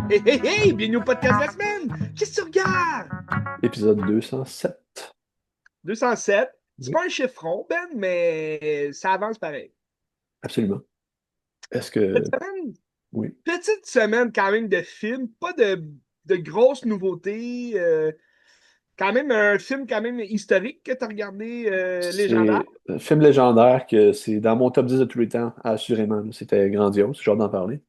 Hey, hey, hey! Bienvenue au podcast de la semaine! Qu'est-ce que tu regardes? Épisode 207. 207. C'est Oui, pas un chiffron, Ben, mais ça avance pareil. absolument. Est-ce Cette que... semaine, Oui. petite semaine quand même de films, pas de grosses nouveautés. Quand même un film quand même historique que tu as regardé, légendaire. C'est un film légendaire que c'est dans mon top 10 de tous les temps, assurément. C'était grandiose, j'ai hâte d'en parler.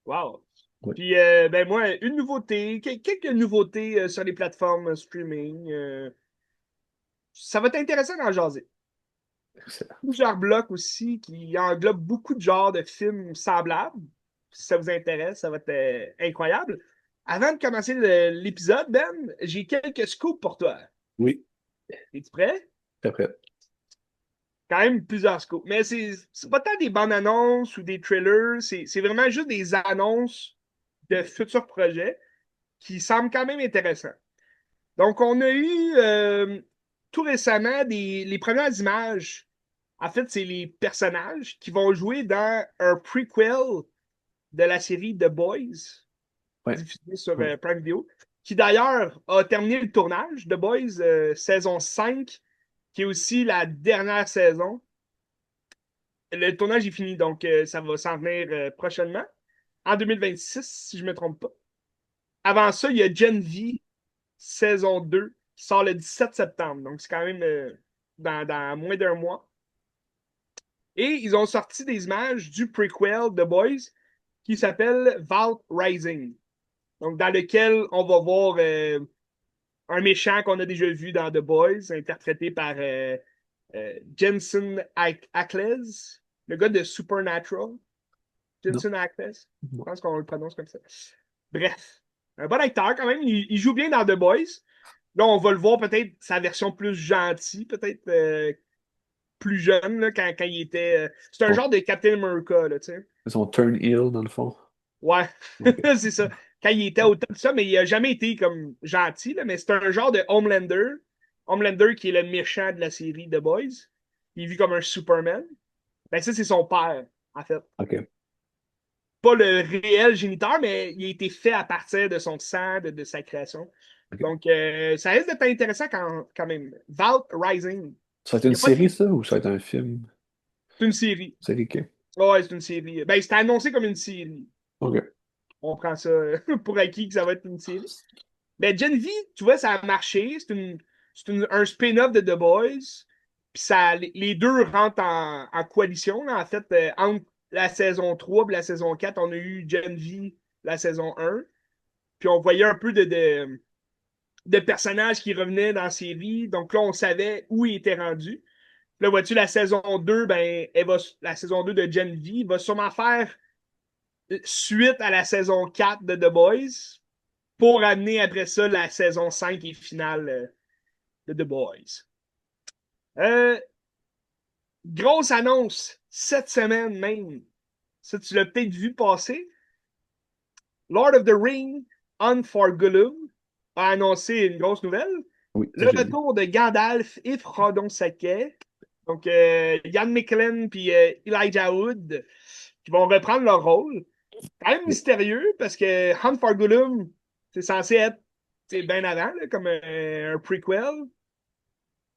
Wow! Oui, Puis, ben moi, une nouveauté, quelques nouveautés sur les plateformes streaming. Ça va t'intéresser d'en jaser. excellent. Plusieurs blocs aussi qui englobent beaucoup de genres de films semblables. Si ça vous intéresse, ça va être incroyable. Avant de commencer l'épisode, Ben, j'ai quelques scoops pour toi. Oui, Es-tu prêt? très prêt. Quand même plusieurs scoops. Mais c'est pas tant des bandes annonces ou des trailers, c'est vraiment juste des annonces de futurs projets qui semblent quand même intéressants. Donc, on a eu tout récemment les premières images. En fait, c'est les personnages qui vont jouer dans un prequel de la série The Boys, Oui, diffusée sur oui. Prime Video, qui d'ailleurs a terminé le tournage. The Boys, saison 5, qui est aussi la dernière saison. Le tournage est fini, donc ça va s'en venir prochainement, en 2026, si je ne me trompe pas. Avant ça, il y a Gen V, saison 2, qui sort le 17 septembre. Donc, c'est quand même dans moins d'un mois. Et ils ont sorti des images du prequel The Boys qui s'appelle Vault Rising. Donc, dans lequel on va voir un méchant qu'on a déjà vu dans The Boys, interprété par Jensen Ackles, le gars de Supernatural. Non. Jensen Ackles, je Non. pense qu'on le prononce comme ça. Bref, un bon acteur quand même. Il joue bien dans The Boys. Là, on va le voir peut-être sa version plus gentille, peut-être plus jeune, là, quand il était. C'est un Son, genre de Captain America, là, tu sais. son turn heel, dans le fond. Ouais, OK. c'est ça. Quand il était au top de ça, mais il a jamais été comme gentil, là, mais c'est un genre de Homelander. Homelander qui est le méchant de la série The Boys. Il vit comme un Superman. Ben ça, c'est son père, en fait. OK. Pas le réel géniteur, mais il a été fait à partir de son sang, de sa création. OK. Donc, ça risque d'être intéressant quand même. Vault Rising. Ça va être Il une y a pas de... série, ça, ou ça va être un film? C'est une série. Série, OK. Ouais, c'est une série. Ben, c'était annoncé comme une série. OK. On prend ça pour acquis que ça va être une série. Ben, Gen V, tu vois, ça a marché. Un spin-off de The Boys. Puis ça, les deux rentrent en coalition, là. En fait, entre la saison 3 et la saison 4, on a eu Gen V, la saison 1. Puis on voyait un peu de personnages qui revenaient dans la série. Donc là, on savait où ils étaient rendus. Là, vois-tu, la saison 2, ben, la saison 2 de Gen V va sûrement faire suite à la saison 4 de The Boys pour amener après ça la saison 5 et finale de The Boys. Euh, Grosse annonce, cette semaine même. Ça, tu l'as peut-être vu passer. Lord of the Ring, Unforgotten, a annoncé une grosse nouvelle. Oui, ça, Le j'ai vu. retour de Gandalf et Frodon Sake. Donc, Ian McKellen et Elijah Wood qui vont reprendre leur rôle. Quand même OK. mystérieux parce que Hunt for Gollum, c'est censé être bien avant, là, comme un prequel.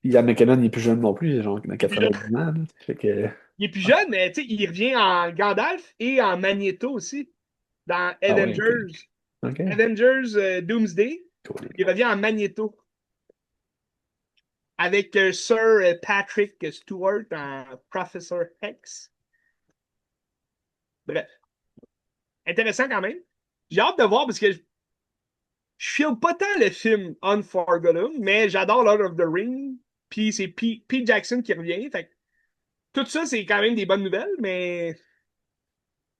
Ian McKellen, il est plus jeune non plus, il est genre dans Il est plus jeune. 90 ans, là. Fait que... Il est plus jeune, mais il revient en Gandalf et en Magneto aussi dans Ah ouais, OK. Avengers. OK. Avengers Doomsday. Cool. Il revient en Magneto avec Sir Patrick Stewart en Professor X. Bref, intéressant quand même. J'ai hâte de voir parce que je file pas tant le film Unforgotten, mais j'adore Lord of the Ring. Puis c'est Pete Jackson qui revient. Fait que tout ça, c'est quand même des bonnes nouvelles, mais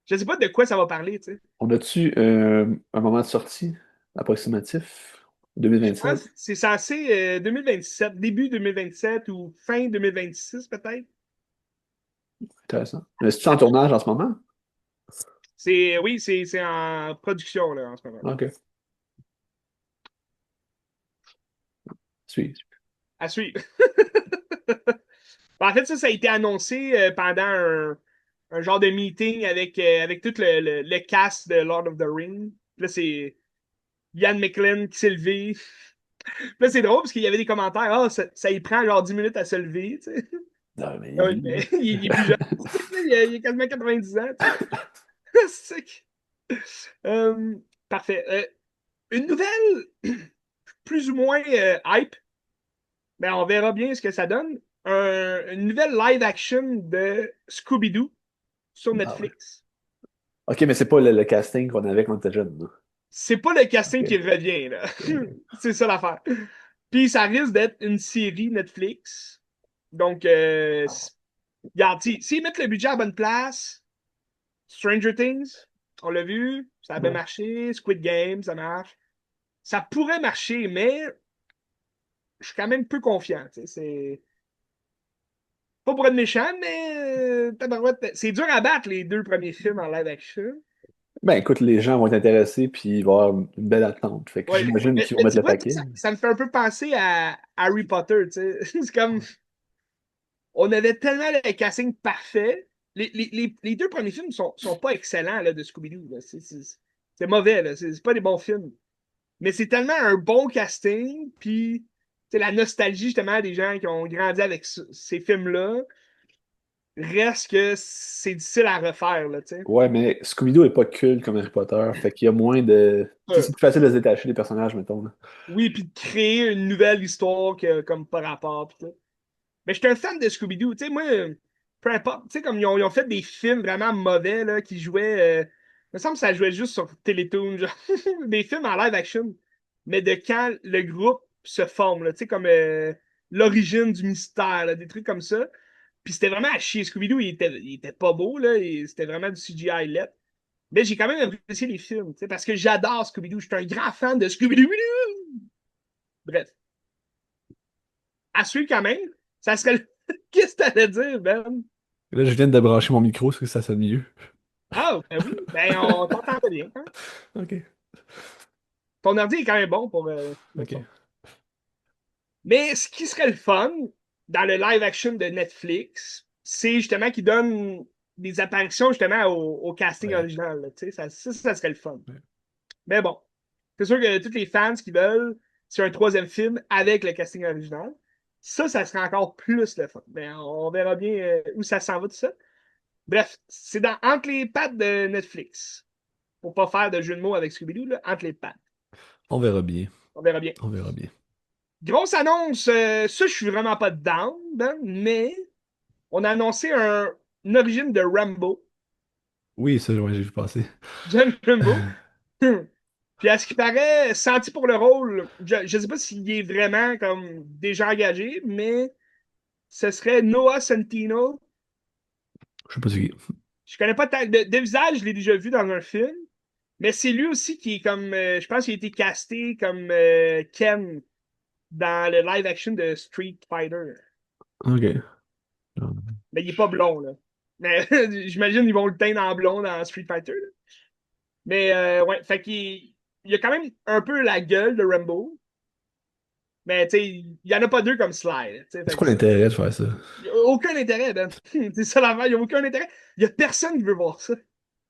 je sais pas de quoi ça va parler, tu sais. On a-tu un moment de sortie approximatif? Je 2027? pense que c'est censé 2027, début 2027 ou fin 2026 peut-être. Intéressant. C'est-tu en tournage en ce moment? Oui, c'est en production là, en ce moment. OK. Suis. À suivre. En fait, ça a été annoncé pendant un genre de meeting avec tout le cast de Lord of the Rings. Là, c'est Ian McKellen qui s'est levé. Là, c'est drôle parce qu'il y avait des commentaires. Ah, ça y prend genre 10 minutes à se lever. Tu sais. Non, mais il est Ah oui, vieux, mais là. il est plus jeune. Il a quasiment 90 ans. Tu sais. C'est Euh, parfait. Une nouvelle plus ou moins hype. Ben, on verra bien ce que ça donne. Une nouvelle live action de Scooby-Doo sur Ah ouais. Netflix. Ok, mais c'est pas le casting qu'on avait quand on était jeune, là. C'est pas le casting qui Ok, revient, là. ok, ok. C'est ça l'affaire. Puis ça risque d'être une série Netflix. Donc, regarde, s'ils mettent le budget à la bonne place, Stranger Things, on l'a vu, ça a bien Ouais. marché. Squid Game, ça marche. Ça pourrait marcher, mais je suis quand même peu confiant. Tu sais, c'est pas pour être méchant, mais tabarouette, c'est dur à battre les deux premiers films en live action. Ben écoute, les gens vont être intéressés, puis il va y avoir une belle attente. Fait que Ouais. j'imagine qu'ils vont Mais mettre tu le vois, paquet. ça me fait un peu penser à Harry Potter. Tu sais. C'est comme, on avait tellement le casting parfait. Les deux premiers films sont pas excellents là, de Scooby-Doo. Là. C'est mauvais, là. C'est pas des bons films. Mais c'est tellement un bon casting, puis c'est la nostalgie justement des gens qui ont grandi avec ces films-là. Reste que c'est difficile à refaire, là, tu sais. Ouais, mais Scooby-Doo est pas culte comme Harry Potter. Fait qu'il y a moins de. Tu sais, Euh, c'est plus facile de se détacher des personnages, mettons, là. oui, puis de créer une nouvelle histoire comme par rapport, pis tout. Mais j'étais un fan de Scooby-Doo, tu sais, moi, peu importe, tu sais, comme ils ont fait des films vraiment mauvais, là, qui jouaient, il me semble que ça jouait juste sur Télétoon, genre, des films en live action, mais de quand le groupe se forme, là, tu sais, comme l'origine du mystère, là, des trucs comme ça. Puis c'était vraiment à chier. Scooby-Doo, il était pas beau, là, c'était vraiment du CGI let. Mais j'ai quand même apprécié les films, tu sais, parce que j'adore Scooby-Doo. Je suis un grand fan de Scooby-Doo. Bref, à suivre quand même. Ça serait le... Qu'est-ce que t'allais dire, Ben? Là, je viens de brancher mon micro, est-ce que ça sonne mieux? Ah, ben oui, ben on t'entend bien. Hein? Ok, Ton ordi est quand même bon pour le ok. son. Mais ce qui serait le fun dans le live action de Netflix, c'est justement qu'ils donnent des apparitions justement au casting Ouais. original. Là, tu sais, ça serait le fun. Mais bon, c'est sûr que tous les fans qui veulent, c'est un troisième film avec le casting original. Ça serait encore plus le fun. Mais on verra bien où ça s'en va tout ça. Bref, c'est entre les pattes de Netflix. Pour pas faire de jeu de mots avec Scooby-Doo, là, entre les pattes. On verra bien. On verra bien. On verra bien. Grosse annonce, ça, je suis vraiment pas down, ben, mais on a annoncé une origine de Rambo, Oui, ça, ouais, j'ai vu passer. John Rambo. Puis à ce qui paraît, senti pour le rôle, je sais pas s'il est vraiment comme déjà engagé, mais ce serait Noah Centino. Je sais pas c'est qui. Je connais pas tant. De visage, je l'ai déjà vu dans un film, mais c'est lui aussi qui est comme. Je pense qu'il a été casté comme Ken dans le live action de Street Fighter. Ok. Mais il est pas blond, là. Mais j'imagine qu'ils vont le teindre en blond dans Street Fighter. Là. Mais ouais, fait qu'il a quand même un peu la gueule de Rambo. Mais tu sais, il y en a pas deux comme Sly. Là, C'est fait quoi l'intérêt de faire ça? y a aucun intérêt, Ben. C'est ça l'affaire, il n'y a aucun intérêt. Il y a personne qui veut voir ça. Tu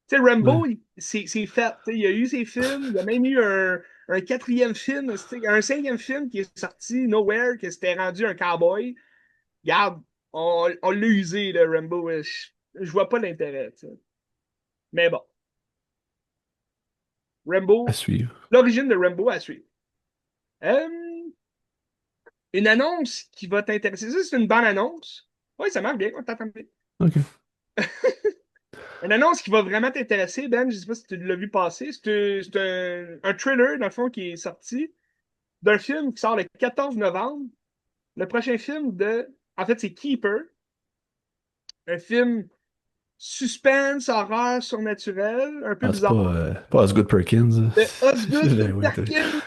sais, Ouais. Rambo, c'est fait. Il y a eu ses films, il y a même eu un quatrième film, un cinquième film qui est sorti, Nowhere, que c'était rendu un cowboy. Regarde, on l'a usé, le Rambo. Je vois pas l'intérêt. Tu sais. Mais bon, À Rambo, suivre. l'origine de Rambo à suivre. Euh, une annonce qui va t'intéresser. Ça, c'est une bonne annonce. Oui, ça marche bien, on t'entend bien. Ok. Une annonce qui va vraiment t'intéresser, Ben. Je sais pas si tu l'as vu passer. C'est un thriller, dans le fond, qui est sorti d'un film qui sort le 14 novembre. Le prochain film de. En fait, c'est Keeper. Un film suspense, horreur surnaturelle, un peu Ah, c'est bizarre. pas Osgood Perkins. De Osgood Ben oui, Perkins.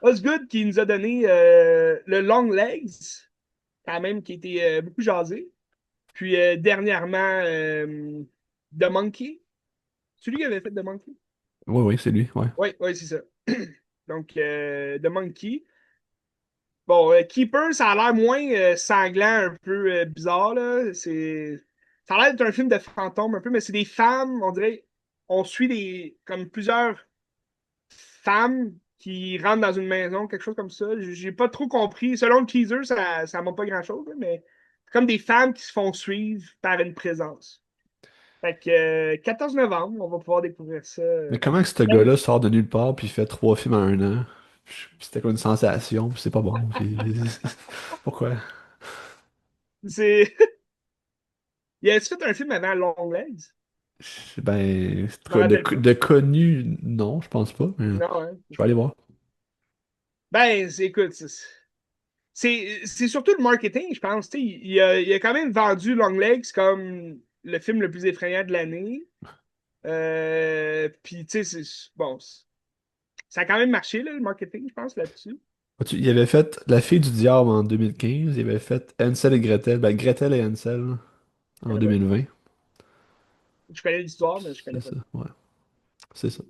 Osgood qui nous a donné le Long Legs, quand même, qui a été beaucoup jasé. Puis dernièrement, The Monkey. Celui qui avait fait The Monkey. Oui, oui, c'est lui, ouais. Oui, oui, c'est ça. Donc, The Monkey. Bon, Keeper, ça a l'air moins sanglant, un peu bizarre, là. Ça a l'air d'être un film de fantôme, un peu, mais c'est des femmes, on dirait. On suit comme plusieurs femmes qui rentrent dans une maison, quelque chose comme ça. J'ai pas trop compris. Selon le teaser, ça montre pas grand-chose, là, mais c'est comme des femmes qui se font suivre par une présence. Fait que 14 novembre, on va pouvoir découvrir ça. Mais comment que ce gars-là sort de nulle part puis il fait 3 films en un an? C'était quoi une sensation, puis c'est pas bon. Pourquoi? C'est. Il a fait un film avant Long Legs? Ben, Je m'en rappelle pas. de connu, non, je pense pas, mais Non, hein. je vais aller voir. Ben, écoute, c'est surtout le marketing, je pense. Tu sais, il a quand même vendu Longlegs comme le film le plus effrayant de l'année. Puis, tu sais, bon, ça a quand même marché, là, le marketing, je pense, là-dessus. Il avait fait La fille du diable en 2015, il avait fait Hansel et Gretel, ben Gretel et Hansel Je en connais pas. 2020. Je connais l'histoire, mais je C'est connais pas. ça, ouais, c'est ça.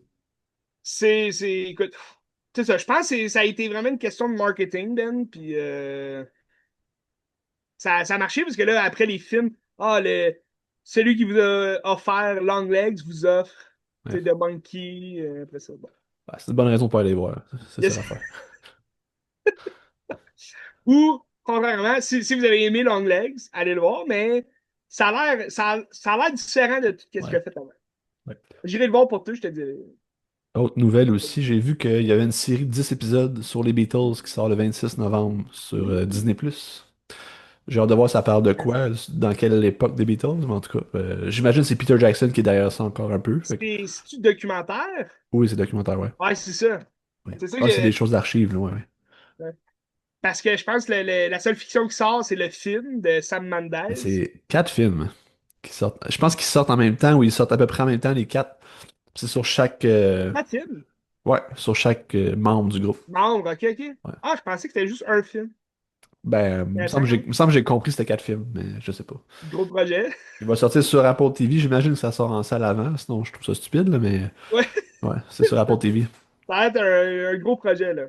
Écoute, c'est ça. Je pense que ça a été vraiment une question de marketing, Ben. Puis, ça a marché parce que là, après les films, celui qui vous a offert Longlegs vous offre, tu Ouais. sais, The Monkey, après ça. Bon. Ben, c'est une bonne raison pour aller voir, c'est ça Yes. l'affaire. Ou, contrairement, si vous avez aimé Longlegs, allez le voir, mais ça a l'air différent de tout ce qu'il Ouais. a fait avant. Ouais. J'irai le voir pour toi, je te dirai. Autre nouvelle aussi, j'ai vu qu'il y avait une série de 10 épisodes sur les Beatles qui sort le 26 novembre sur Disney+. J'ai hâte de voir ça parle de quoi, dans quelle époque des Beatles, mais en tout cas, j'imagine que c'est Peter Jackson qui est derrière ça encore un peu. C'est-tu documentaire? Oui, c'est documentaire, ouais. Ouais, c'est ça. Ouais. C'est ça que Ah, c'est des j'ai. choses d'archives, là, ouais, ouais. Ouais. Parce que je pense que la seule fiction qui sort, c'est le film de Sam Mais Mendes. c'est 4 films qui sortent. Je pense qu'ils sortent en même temps ou ils sortent à peu près en même temps, les 4. C'est sur chaque, Pas de film. ouais, sur chaque membre du groupe. Membre, ok, ok. Ouais. Ah, je pensais que c'était juste un film. Ben, Intéressant, quand il me semble que j'ai compris que c'était 4 films, mais je sais pas. gros projet. Il va sortir sur Apple TV. J'imagine que ça sort en salle avant, sinon je trouve ça stupide, là, mais Ouais, ouais, c'est sur Apple TV. ça va être un gros projet, là.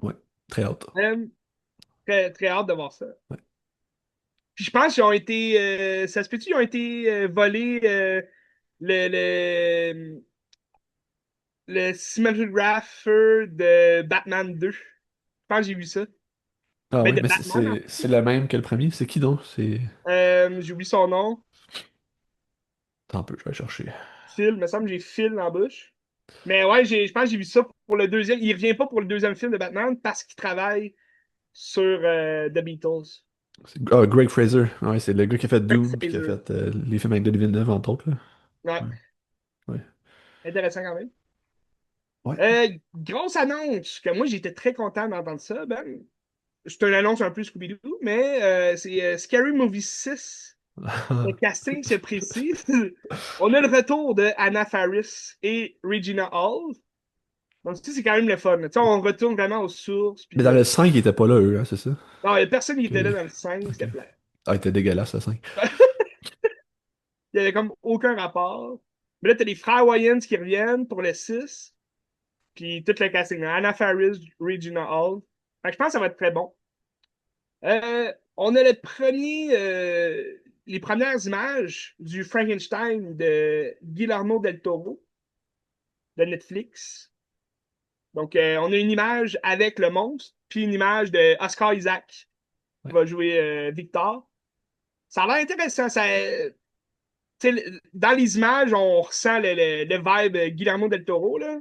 Ouais, très hâte. Très, très hâte de voir ça. Ouais. Puis je pense qu'ils ont été. Ça se peut-tu, ils ont été volés le, le, le cinématographer de Batman 2. Je pense que j'ai vu ça. Ah Ben, ouais, de mais Batman, en fait. c'est le même que le premier. C'est qui donc? C'est. J'ai oublié son nom. Attends un peu, je vais chercher. Phil, il me semble que j'ai Phil en bouche. Mais ouais, je pense que j'ai vu ça pour le deuxième. Il revient pas pour le deuxième film de Batman parce qu'il travaille sur The Beatles. Ah, Greg Fraser. Ouais, c'est le gars qui a fait Rick Doom puis qui a Fraser. fait les films avec Denis Villeneuve, entre autres, là. Ouais, Ouais. Ouais. intéressant quand même. Ouais. Grosse annonce que moi j'étais très content d'entendre ça, Ben. C'est une annonce un peu Scooby-Doo, mais c'est Scary Movie 6. Le casting se précise. On a le retour de Anna Faris et Regina Hall. Donc, tu sais, c'est quand même le fun. Tu sais, on retourne vraiment aux sources. Mais Puis, dans le 5 il était pas là, eux, hein, c'est ça? non, il n'y a personne qui Ok. était là dans le 5, Ok. c'était plat. Ah, il était dégueulasse, le 5. Il n'y avait comme aucun rapport. Mais là, t'as les frères Wayans qui reviennent pour le 6. Puis tout le casting. Anna Faris, Regina Hall. Fait que je pense que ça va être très bon. On a les premières images du Frankenstein de Guillermo del Toro de Netflix. Donc, on a une image avec le monstre, puis une image de Oscar Isaac qui Ouais. va jouer Victor. Ça a l'air intéressant. Dans les images, on ressent le vibe Guillermo del Toro, là.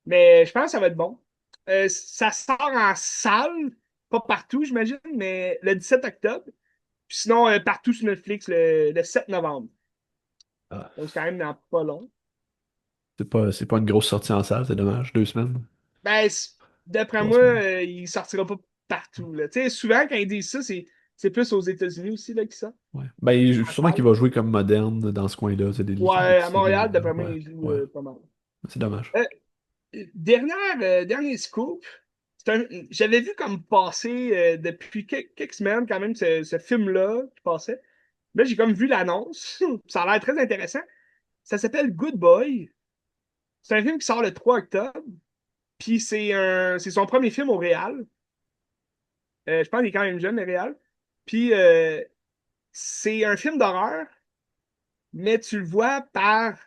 Mais je pense que ça va être bon. Ça sort en salle, pas partout, j'imagine, mais le 17 octobre. Puis sinon, partout sur Netflix le 7 novembre. Ah, Donc, c'est quand même dans pas long. c'est pas une grosse sortie en salle, c'est dommage. 2 semaines. Ben, d'après moi, 3 semaines. il sortira pas partout, là. Tu sais, souvent, quand ils disent ça, c'est plus aux États-Unis aussi, là, qui sort. Ouais. Ben, En sûrement qu'il salle. va jouer comme moderne dans ce coin-là. C'est des Ouais, petites à séries Montréal, modernes. d'après moi, Ouais. ils jouent Ouais. pas mal. C'est dommage. Euh, dernier scoop. J'avais vu comme passer depuis quelques semaines, quand même, ce film-là qui passait. Là, j'ai comme vu l'annonce. Ça a l'air très intéressant. Ça s'appelle Good Boy. C'est un film qui sort le 3 octobre. Puis c'est son premier film au réal. Je pense qu'il est quand même jeune, le réal. Puis c'est un film d'horreur, mais tu le vois par...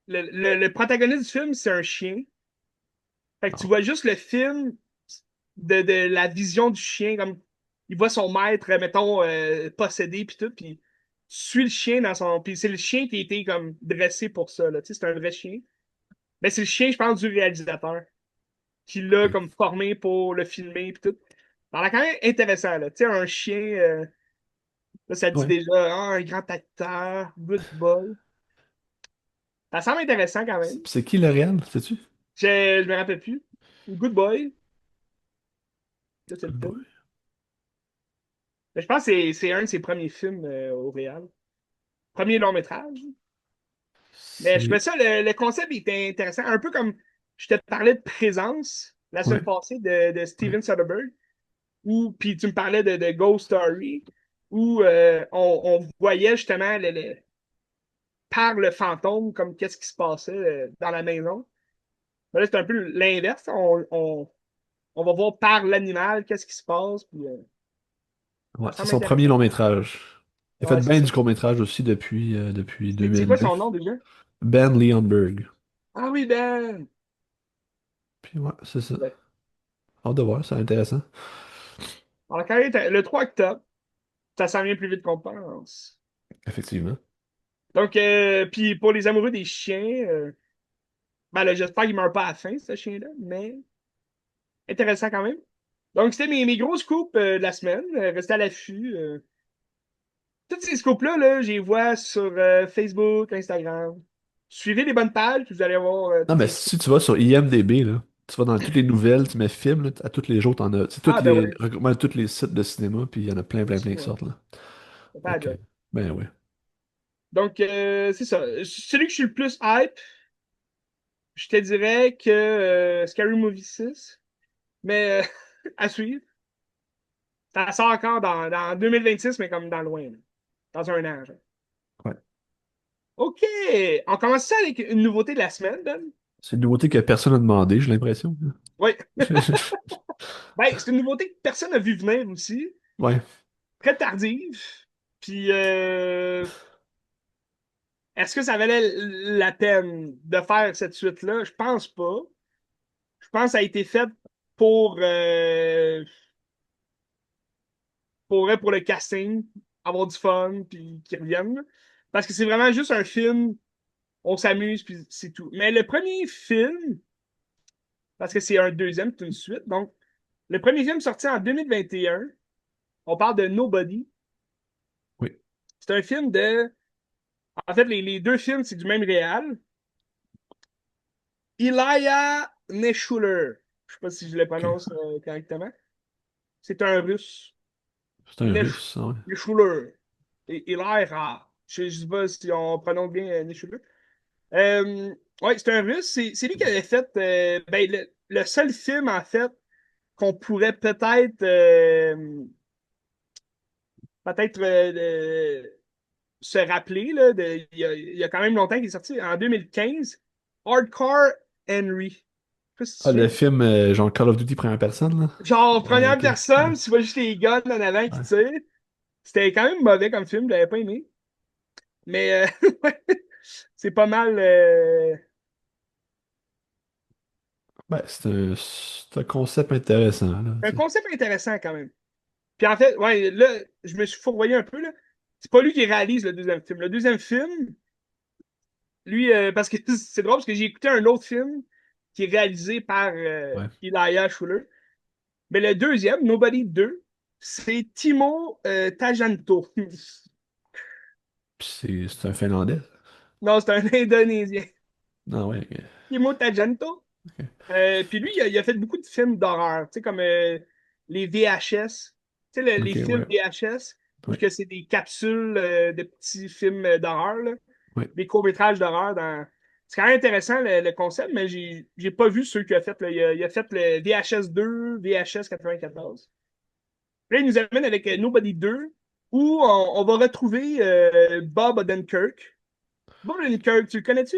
le protagoniste du film, c'est un chien. Fait que tu Non. vois juste le film de la vision du chien, comme il voit son maître, mettons, possédé, puis tout, puis tu suis le chien dans son... Puis c'est le chien qui a été comme dressé pour ça, là. Tu sais, c'est un vrai chien. Mais c'est le chien, je pense, du réalisateur, qui l'a Ok. comme formé pour le filmer, puis tout. Alors, quand même intéressant, là. Tu sais, un chien, là, ça dit Ouais. déjà, ah, un grand acteur, good boy. Ça semble intéressant quand même. C'est qui le réel, sais-tu? Je me rappelle plus. Good boy, là, c'est le Good boy. film. Mais je pense que c'est un de ses premiers films au réal. Premier long métrage. Mais je trouvais C'est. ça, le concept était intéressant. Un peu comme je te parlais de Présence la Ouais. semaine passée de Ouais. Steven Soderbergh, ou puis tu me parlais de Ghost Story, où on voyait justement par le fantôme comme qu'est-ce qui se passait dans la maison. Mais là, c'est un peu l'inverse. On va voir par l'animal qu'est-ce qui se passe. Puis, Ouais, ça c'est semble son premier intéressant. long métrage. Il a fait Ouais, c'est bien ça. du court métrage aussi depuis C'est quoi 2002. son nom déjà? Ben Leonberg. Ah oui, Ben! Puis ouais, c'est ça. Ben, Hâte de voir, c'est intéressant. alors, quand il était le 3 octobre, ça s'en vient plus vite qu'on pense. Effectivement. Donc, puis pour les amoureux des chiens, ben là, j'espère qu'il meurt pas à la fin, ce chien-là, mais intéressant quand même. Donc, c'était mes gros scoops de la semaine. Restez à l'affût. Toutes ces scoops-là, là, je les vois sur Facebook, Instagram. Suivez les bonnes pages, puis vous allez avoir Non, toutes mais les scoops. si tu vas sur IMDB, là, tu vas dans toutes les nouvelles, tu mets films, là, à tous les jours, t'en as. C'est toutes Ah, ben les. oui, Recommande tous les sites de cinéma, puis il y en a plein, c'est plein, ça, plein qui ouais. sortent, là. C'est pas Fait la que, job. ben ouais. Donc, c'est ça. Celui que je suis le plus hype, je te dirais que Scary Movie 6, mais à suivre. Ça sort encore dans 2026, mais comme dans loin, là. Dans un an, genre. Ouais. OK! On commence ça avec une nouveauté de la semaine, Ben. C'est une nouveauté que personne n'a demandé, j'ai l'impression. Oui. Ben, c'est une nouveauté que personne n'a vu venir aussi. Ouais. Très tardive. Puis, est-ce que ça valait la peine de faire cette suite-là? Je pense pas. Je pense que ça a été fait pour, pour le casting, avoir du fun, puis qu'ils reviennent. Parce que c'est vraiment juste un film, on s'amuse, puis c'est tout. Mais le premier film, parce que c'est un deuxième, c'est une suite, donc le premier film sorti en 2021, on parle de Nobody. Oui. C'est un film de... En fait, les deux films, c'est du même réal. Ilya Neshuler. Je sais pas si je le OK. prononce correctement. C'est un russe. C'est un russe, ah ouais. Neshuler. Et Ilya. Je sais pas si on prononce bien Neshuler. Ouais, c'est un russe. C'est lui qui avait fait ben, le seul film, en fait, qu'on pourrait peut-être se rappeler. Là, il y a quand même longtemps qu'il est sorti, en 2015. Hardcore Henry. Qu'est-ce que tu Ah, le fais? film, genre Call of Duty première personne, là? Genre, Ouais, première OK. Ouais. personne, tu vois juste les guns en avant qui Ouais. tirent. C'était quand même mauvais comme film, je l'avais pas aimé. Mais ouais, c'est pas mal. Ben, c'est un concept intéressant, là, Un tu sais. concept intéressant quand même. Puis en fait, ouais, là, je me suis fourvoyé un peu, là. C'est pas lui qui réalise le deuxième film. Le deuxième film, lui, parce que c'est drôle, parce que j'ai écouté un autre film qui est réalisé par Ouais. Elijah Schuller. Mais le deuxième, Nobody 2, c'est Timo Tajanto. Puis c'est un Finlandais. Non, c'est un Indonésien. Non, ouais, OK. Timo Tajanto. OK. Puis lui, il a fait beaucoup de films d'horreur, tu sais, comme les VHS. Tu sais, les OK, films ouais. VHS, où Ouais. que c'est des capsules de petits films d'horreur, là, Ouais. des courts-métrages d'horreur. C'est quand même intéressant le concept, mais j'ai pas vu ceux qu'il a fait. Là. Il a fait le VHS 2, VHS 94. Là, il nous amène avec Nobody 2, où on va retrouver Bob Odenkirk. Bob Odenkirk, tu le connais-tu?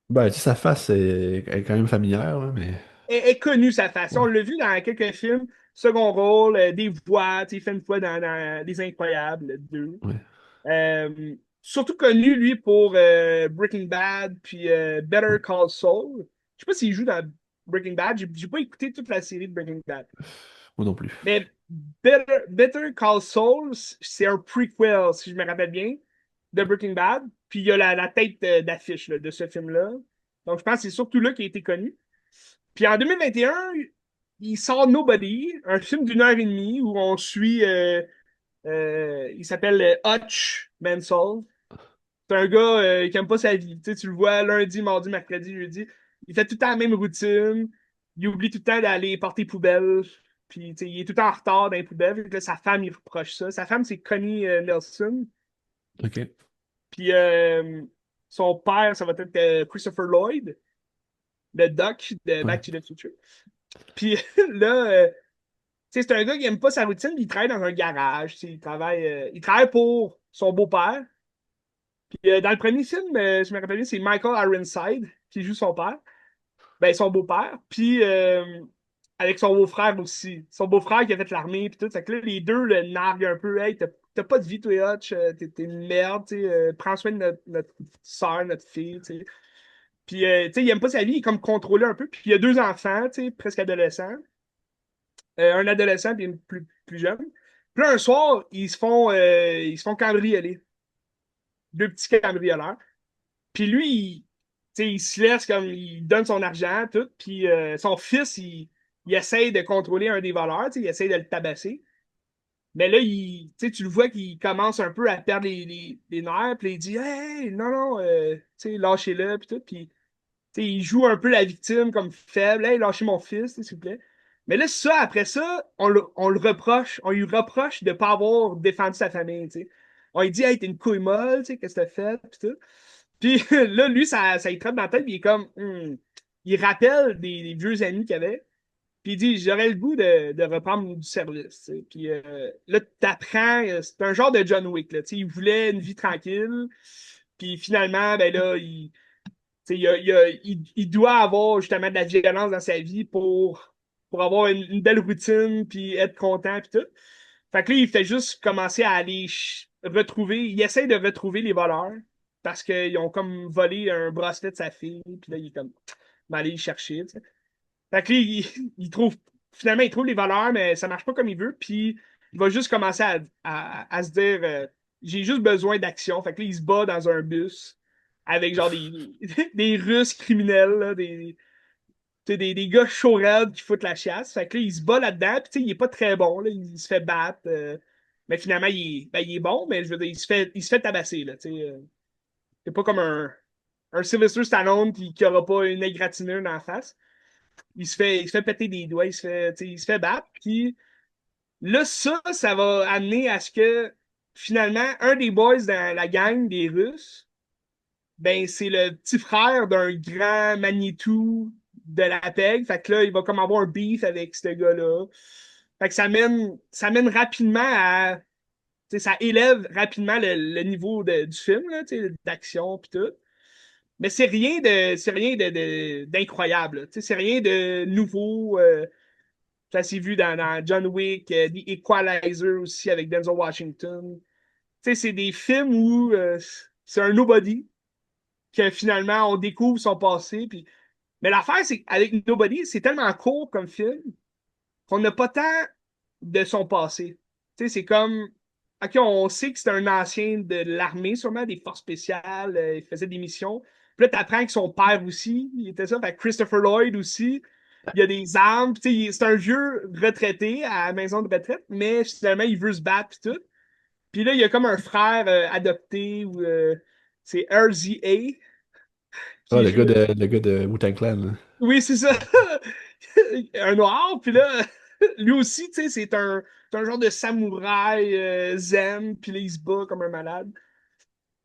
Ben, tu sais, sa face est quand même familière, là, mais. est connu sa face. On Ouais, l'a vu dans quelques films, second rôle, des voix, il fait une fois dans Les Incroyables 2. ouais. Surtout connu, lui, pour Breaking Bad, puis Better Ouais. Call Saul. Je sais pas s'il joue dans Breaking Bad. J'ai pas écouté toute la série de Breaking Bad. Moi non plus. Mais Better Call Saul, c'est un prequel, si je me rappelle bien, de Breaking Bad. Puis il y a la tête d'affiche là, de ce film-là. Donc je pense que c'est surtout là qu'il a été connu. Puis en 2021, il sort Nobody, un film d'une heure et demie où on suit. Il s'appelle Hutch Mansell. C'est un gars qui aime pas sa vie. Tu sais, tu le vois lundi, mardi, mercredi, jeudi. Il fait tout le temps la même routine. Il oublie tout le temps d'aller porter poubelle. Puis, tu sais, il est tout le temps en retard dans les poubelles. Fait que là, sa femme, il reproche ça. Sa femme, c'est Connie Nelson. OK. Puis, son père, ça va être Christopher Lloyd, le doc de Ouais. Back to the Future. Puis là, tu sais, c'est un gars qui aime pas sa routine. Il travaille dans un garage. Tu sais, il travaille pour son beau-père. Puis, dans le premier film, je me rappelle bien, c'est Michael Ironside qui joue son père. Ben, son beau-père. Puis, avec son beau-frère aussi. Son beau-frère qui a fait l'armée, puis tout. Fait que là, les deux le narguent un peu. Hey, t'as pas de vie, toi, Hutch. T'es une merde, tu sais. Prends soin de notre soeur, notre fille, tu sais. Puis, tu sais, il aime pas sa vie, il est comme contrôlé un peu. Puis, il y a deux enfants, tu sais, presque adolescents. Un adolescent puis une plus jeune. Puis là, un soir, ils se font cambrioler. Deux petits cambrioleurs. Puis lui, tu sais, il se laisse comme, il donne son argent, tout. Puis son fils, il essaye de contrôler un des voleurs, tu sais, il essaye de le tabasser. Mais là, tu sais, tu le vois qu'il commence un peu à perdre les nerfs. Puis il dit, hey, non, non, tu sais, lâchez-le, puis tout. Puis tu sais, il joue un peu la victime comme faible. Hey, lâchez mon fils, s'il vous plaît. Mais là, ça, après ça, on le reproche, on lui reproche de ne pas avoir défendu sa famille, tu sais. On lui dit, hey, t'es une couille molle, tu sais, qu'est-ce que t'as fait, puis tout. Puis là, lui, ça lui traite dans la tête, puis il est comme, il rappelle des vieux amis qu'il avait, puis il dit, j'aurais le goût de reprendre du service, tu sais. Puis là, t'apprends, c'est un genre de John Wick, là, tu sais, il voulait une vie tranquille, puis finalement, ben là, tu sais, il doit avoir justement de la violence dans sa vie pour avoir une belle routine, puis être content, puis tout. Fait que là, il fait juste commencer à aller retrouver, il essaie de retrouver les voleurs parce qu'ils ont comme volé un bracelet de sa fille, puis là, il est comme, aller y chercher, tu sais. Fait que là, finalement, il trouve les voleurs, mais ça marche pas comme il veut, puis il va juste commencer à se dire, j'ai juste besoin d'action. Fait que là, il se bat dans un bus avec genre des Russes criminels, là, tu sais, des gars chauds raides qui foutent la chiasse. Fait que là, il se bat là-dedans, puis tu sais, il est pas très bon, là, il se fait battre. Mais finalement, il est bon, mais je veux dire, il se fait tabasser, là, tu sais. C'est pas comme un Sylvester Stallone qui aura pas une égratignure dans la face. Il se fait péter des doigts, il se fait battre. Puis là, ça va amener à ce que finalement, un des boys dans la gang des Russes, ben, c'est le petit frère d'un grand Manitou de la PEG. Fait que là, il va comme avoir un beef avec ce gars-là. Fait que ça mène rapidement à. Tu sais, ça élève rapidement le niveau du film, là, tu sais, d'action puis tout. Mais d'incroyable, là. Tu sais, c'est rien de nouveau. Ça s'est vu dans John Wick, The Equalizer aussi avec Denzel Washington. Tu sais, c'est des films où c'est un nobody que finalement on découvre son passé. Puis... Mais l'affaire, c'est qu'avec Nobody, c'est tellement court comme film qu'on n'a pas tant de son passé. Tu sais, c'est comme. OK, on sait que c'est un ancien de l'armée, sûrement, des forces spéciales, il faisait des missions. Puis là, t'apprends que son père aussi, il était ça. Fait que Christopher Lloyd aussi, il y a des armes. Tu sais, c'est un vieux retraité à la maison de retraite, mais finalement, il veut se battre puis tout. Puis là, il y a comme un frère adopté, ou c'est RZA, Ah, qui joue. le gars de Wu-Tang Clan, là. Oui, c'est ça. Un noir, puis là, lui aussi, tu sais, c'est un genre de samouraï zen, puis là, il se bat comme un malade.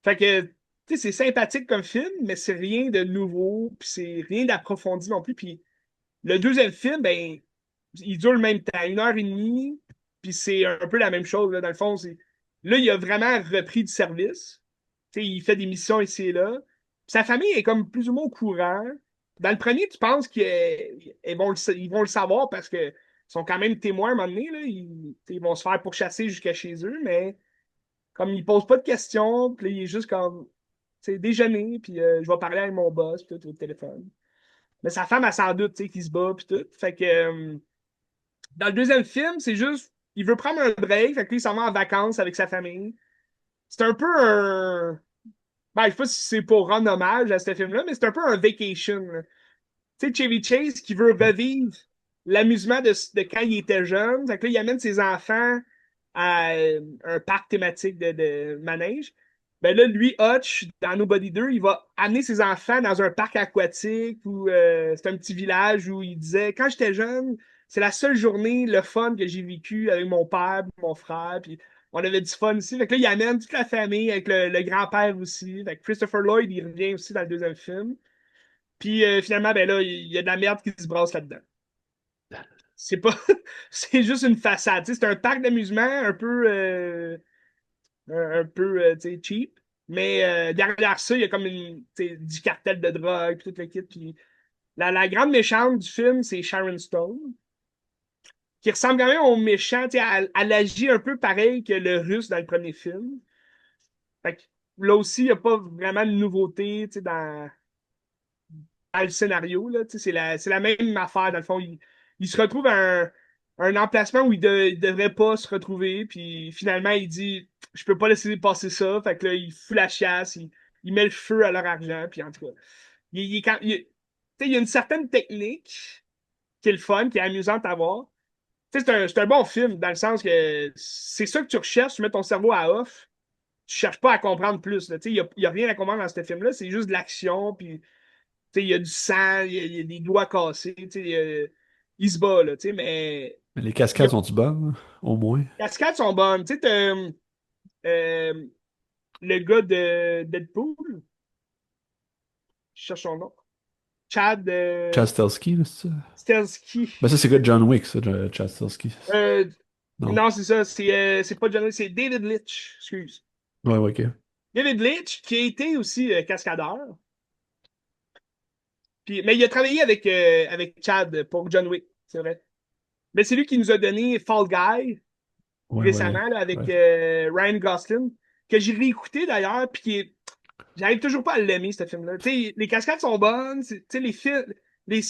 Fait que, tu sais, c'est sympathique comme film, mais c'est rien de nouveau, puis c'est rien d'approfondi non plus. Puis le deuxième film, ben, il dure le même temps, une heure et demie, puis c'est un peu la même chose, là, dans le fond. Là, il a vraiment repris du service. Tu sais, il fait des missions ici et là. Sa famille est comme plus ou moins au courant. Dans le premier, tu penses ils vont le savoir parce que sont quand même témoins à un moment donné, là. Ils vont se faire pourchasser jusqu'à chez eux, mais comme ils posent pas de questions, puis là, il est juste comme, tu sais, déjeuner, puis je vais parler avec mon boss, puis tout, au téléphone. Mais sa femme, elle s'en doute, tu sais, qu'il se bat, puis tout. Fait que dans le deuxième film, c'est juste, il veut prendre un break, fait que lui, il s'en va en vacances avec sa famille. C'est un peu un. Ben, je sais pas si c'est pour rendre hommage à ce film-là, mais c'est un peu un vacation, là. Tu sais, Chevy Chase qui veut revivre l'amusement de quand il était jeune. Fait que là, il amène ses enfants à un parc thématique de manège. Ben là, lui, Hutch, dans Nobody 2, il va amener ses enfants dans un parc aquatique où c'est un petit village où il disait quand j'étais jeune, c'est la seule journée, le fun que j'ai vécu avec mon père, mon frère, puis on avait du fun ici. Fait que là, il amène toute la famille avec le grand-père aussi. Fait que Christopher Lloyd, il revient aussi dans le deuxième film. Puis finalement, ben là, il y a de la merde qui se brasse là-dedans. C'est pas. C'est juste une façade. Tu sais, c'est un parc d'amusement un peu tu sais, cheap. Mais derrière ça, il y a comme tu sais, du cartel de drogue, puis tout le kit. Puis la grande méchante du film, c'est Sharon Stone, qui ressemble quand même au méchant. Tu sais, elle agit un peu pareil que le russe dans le premier film. Fait que là aussi, il n'y a pas vraiment de nouveauté tu sais, dans le scénario. Là, c'est la même affaire. Dans le fond, il se retrouve à un emplacement où il devrait pas se retrouver. Puis finalement, il dit je peux pas laisser passer ça. Fait que là, il fout la chiasse, il met le feu à leur argent. Puis en tout cas, il y a une certaine technique qui est le fun, qui est amusante à voir. C'est un bon film dans le sens que c'est ça que tu recherches, tu mets ton cerveau à off. Tu cherches pas à comprendre plus. Là. Il y a rien à comprendre dans ce film-là, c'est juste de l'action, puis il y a du sang, il y a des doigts cassés, il se bat, là, mais Mais les il y cascades a, sont-tu bonnes, au moins? les cascades sont bonnes. Tu sais, euh, le gars de Deadpool, je cherche son nom, Chad Chad Stahelski, là, c'est ça? Stahelski. Ben ça, c'est le gars de John Wick, ça, Chad Stahelski. Euh, Non. non, c'est ça, c'est pas John, c'est David Litch, excuse. Ouais, ouais, ok. David Litch, qui a été aussi cascadeur. Puis, mais il a travaillé avec Chad pour John Wick, c'est vrai. Mais c'est lui qui nous a donné Fall Guy, Ouais, ouais, récemment là, avec ouais. Ryan Gosling, que j'ai réécouté d'ailleurs, puis j'arrive toujours pas à l'aimer, ce film-là. Les cascades sont bonnes, les,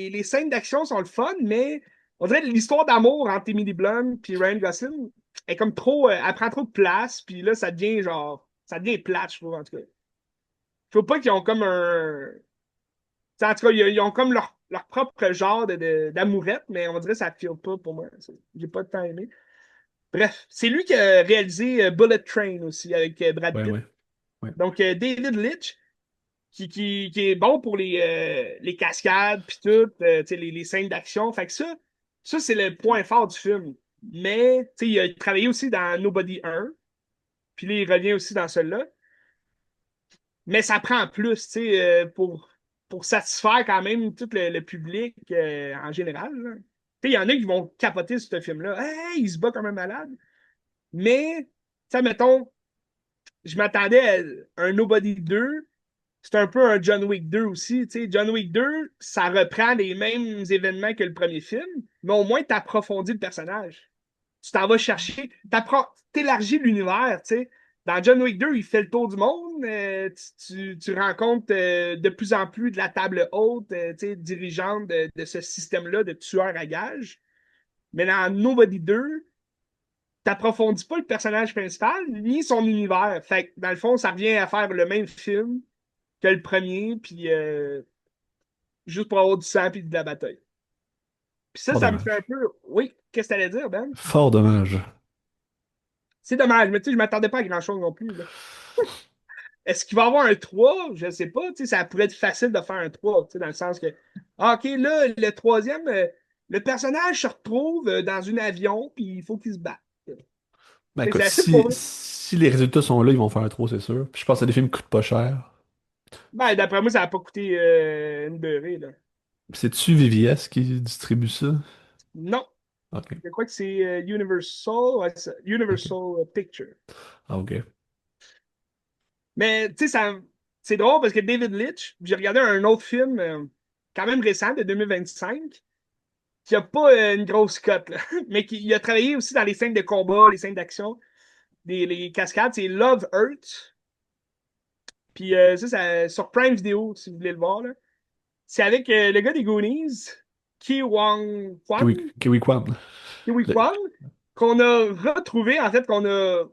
les scènes d'action sont le fun, mais on dirait que l'histoire d'amour entre Emily Blunt et Ryan Gosling est comme trop, elle prend trop de place, puis là, ça devient plate, je trouve, en tout cas. Je trouve pas qu'ils ont comme un. En tout cas, ils ont comme leur propre genre d'amourette, mais on dirait que ça ne file pas pour moi. J'ai pas de temps aimé. Bref, c'est lui qui a réalisé Bullet Train aussi avec Brad Ouais, Pitt. ouais. Ouais. Donc, David Litch, qui est bon pour les cascades, puis tout, tu sais, les scènes d'action. Fait que ça c'est le point fort du film. Mais, tu sais, il a travaillé aussi dans Nobody 1, puis là, il revient aussi dans celui-là. Mais ça prend plus, tu sais, pour satisfaire quand même tout le public en général. Là. Tu sais, il y en a qui vont capoter sur ce film-là. Hey, il se bat comme un malade. Mais, tu sais, mettons, je m'attendais à un Nobody 2. C'est un peu un John Wick 2 aussi. Tu sais, John Wick 2, ça reprend les mêmes événements que le premier film, mais au moins, tu approfondis le personnage. Tu t'en vas chercher, t'élargis l'univers, tu sais. Dans John Wick 2, il fait le tour du monde. Tu rencontres de plus en plus de la table haute, tu sais, dirigeante de ce système-là de tueurs à gages. Mais dans Nobody 2, t'approfondis pas le personnage principal, ni son univers. Fait que, dans le fond, ça revient à faire le même film que le premier, puis juste pour avoir du sang puis de la bataille. Puis Fort ça me fait un dommage. peu. Oui, qu'est-ce que t'allais dire, Ben? Fort dommage. C'est dommage, mais tu sais, je m'attendais pas à grand-chose non plus. Là. Est-ce qu'il va y avoir un 3? Je sais pas. Tu sais, ça pourrait être facile de faire un 3, tu sais, dans le sens que, ah, OK, là, le troisième, le personnage se retrouve dans un avion, puis il faut qu'il se batte. Ben C'est écoute, assez pour eux. si les résultats sont là, ils vont faire un 3, c'est sûr. Puis je pense que des films qui coûtent pas cher. Ben, d'après moi, ça n'a pas coûté une beurrée, là. C'est-tu VVS qui distribue ça? Non, Ok, je crois que c'est Universal, ouais, ok. Universal Picture. Ah, ok. Mais, tu sais, c'est drôle parce que David Litch, j'ai regardé un autre film. quand même récent, de 2025, qui a pas une grosse cote, là, mais qui il a travaillé aussi dans les scènes de combat, les scènes d'action, les cascades. C'est Love Earth. Puis sur Prime Video, si vous voulez le voir, là. C'est avec le gars des Goonies, Ki Wong Kwan, Kiwi Kwan. Kiwi Le- Kwan, qu'on a retrouvé, en fait, qu'on a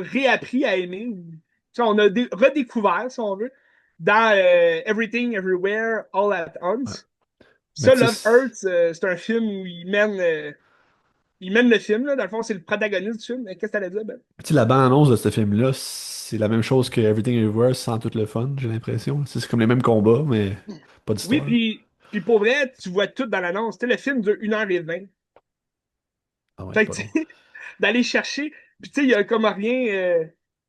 réappris à aimer. Tu sais, on a redécouvert, si on veut, dans Everything, Everywhere, All at ouais. Once. Mais Ça, tu Love sais, Earth, c'est un film où il mène le film, là. Dans le fond, c'est le protagoniste du film. Qu'est-ce que t'allais dire, Ben? la bande-annonce de ce film-là, c'est la même chose que Everything Everywhere sans tout le fun, j'ai l'impression. C'est comme les mêmes combats, mais pas Oui, d'histoire. puis pour vrai, tu vois tout dans l'annonce. Tu sais, le film dure 1h20. Ah ouais, c'est Fait que, pas tu long. sais, d'aller chercher. Puis, tu sais, il y a comme rien.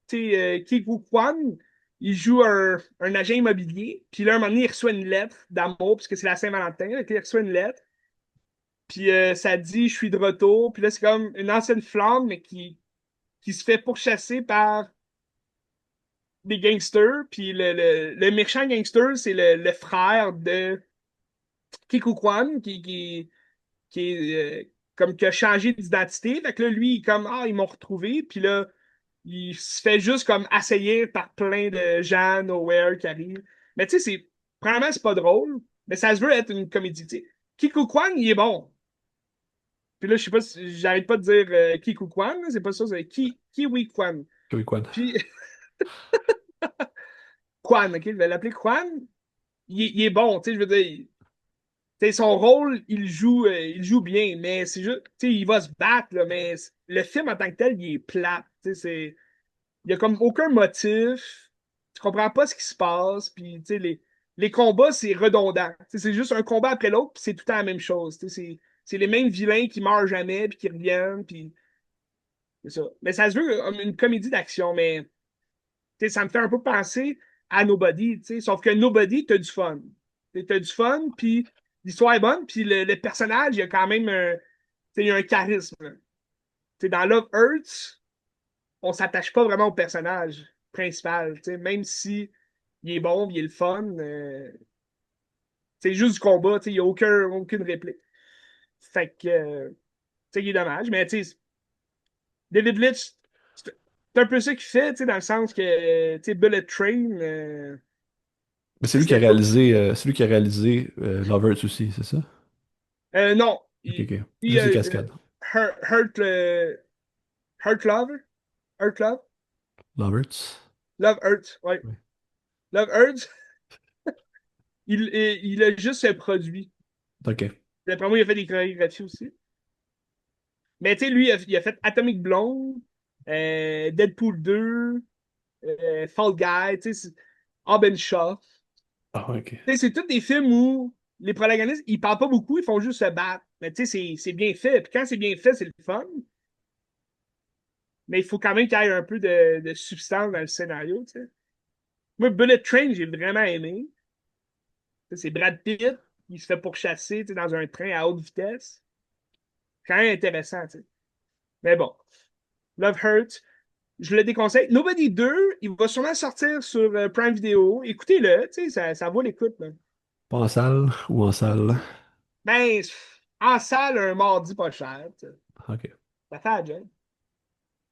Tu sais, Kiku Kwan, il joue un agent immobilier. Puis là, un moment donné, il reçoit une lettre d'amour, parce que c'est la Saint-Valentin. Là, il reçoit une lettre. Puis ça dit, je suis de retour. Puis là, c'est comme une ancienne flamme, mais qui se fait pourchasser par des gangsters. Puis le méchant gangster, c'est le frère de Kiku Kwan, qui est comme qui a changé d'identité. Fait que là, lui, il est comme ils m'ont retrouvé. Puis là, il se fait juste comme assaillir par plein de gens nowhere qui arrivent. Mais tu sais, premièrement, c'est pas drôle, mais ça se veut être une comédie. Tu sais. Kiku Kwan, il est bon. Puis là, je sais pas si j'arrête pas de dire Kiku Kwan, là, c'est pas ça, c'est Kiwi Kwan. Kiwi Kwan. Puis Kwan, ok, je vais l'appeler Kwan. Il est bon, tu sais, je veux dire. T'sais, son rôle, il joue bien, mais c'est juste, il va se battre, là, mais le film en tant que tel, il est plat. Il y a comme aucun motif. Tu comprends pas ce qui se passe. Puis, les combats, c'est redondant. C'est juste un combat après l'autre, puis c'est tout le temps la même chose. C'est les mêmes vilains qui meurent jamais, puis qui reviennent, puis c'est ça. Mais ça se veut comme une comédie d'action, mais ça me fait un peu penser à Nobody, sauf que Nobody, t'as du fun. T'as du fun, puis l'histoire est bonne, puis le personnage, il a quand même il a un charisme. Dans Love Hurts, on s'attache pas vraiment au personnage principal, même si il est bon, il est le fun. C'est juste du combat, il n'y a aucune réplique. Fait que, il est dommage, mais David Lynch, c'est un peu ça qu'il fait, dans le sens que, Bullet Train, Mais c'était pas. c'est lui qui a réalisé Lovers aussi, c'est ça? Non, Ok, ok. il Juste les cascades. Hurt, Hurt Love, Hurt Love, Lovers. Love Hurt, ouais. Ouais. Love Hurt, il a juste produit. Ok. D'après moi, il a fait des chorégraphies aussi. Mais tu sais, lui, il a fait Atomic Blonde, Deadpool 2, Fall Guy, tu sais, Hobbs Shaw. Ah, ouais, ok. Tu sais, c'est tous des films où les protagonistes, ils parlent pas beaucoup, ils font juste se battre. Mais tu sais, c'est bien fait. Puis quand c'est bien fait, c'est le fun. Mais il faut quand même qu'il y ait un peu de substance dans le scénario, tu sais. Moi, Bullet Train, j'ai vraiment aimé. Tu sais, c'est Brad Pitt, il se fait pourchasser, tu sais, dans un train à haute vitesse. C'est quand même intéressant, tu sais. Mais bon, Love Hurt, je le déconseille. Nobody 2, il va sûrement sortir sur Prime Video. Écoutez-le, tu sais, ça vaut l'écoute, là. Pas en salle ou en salle? Ben, en salle, un mardi pas cher, tu sais. Ok. Ça fait la job.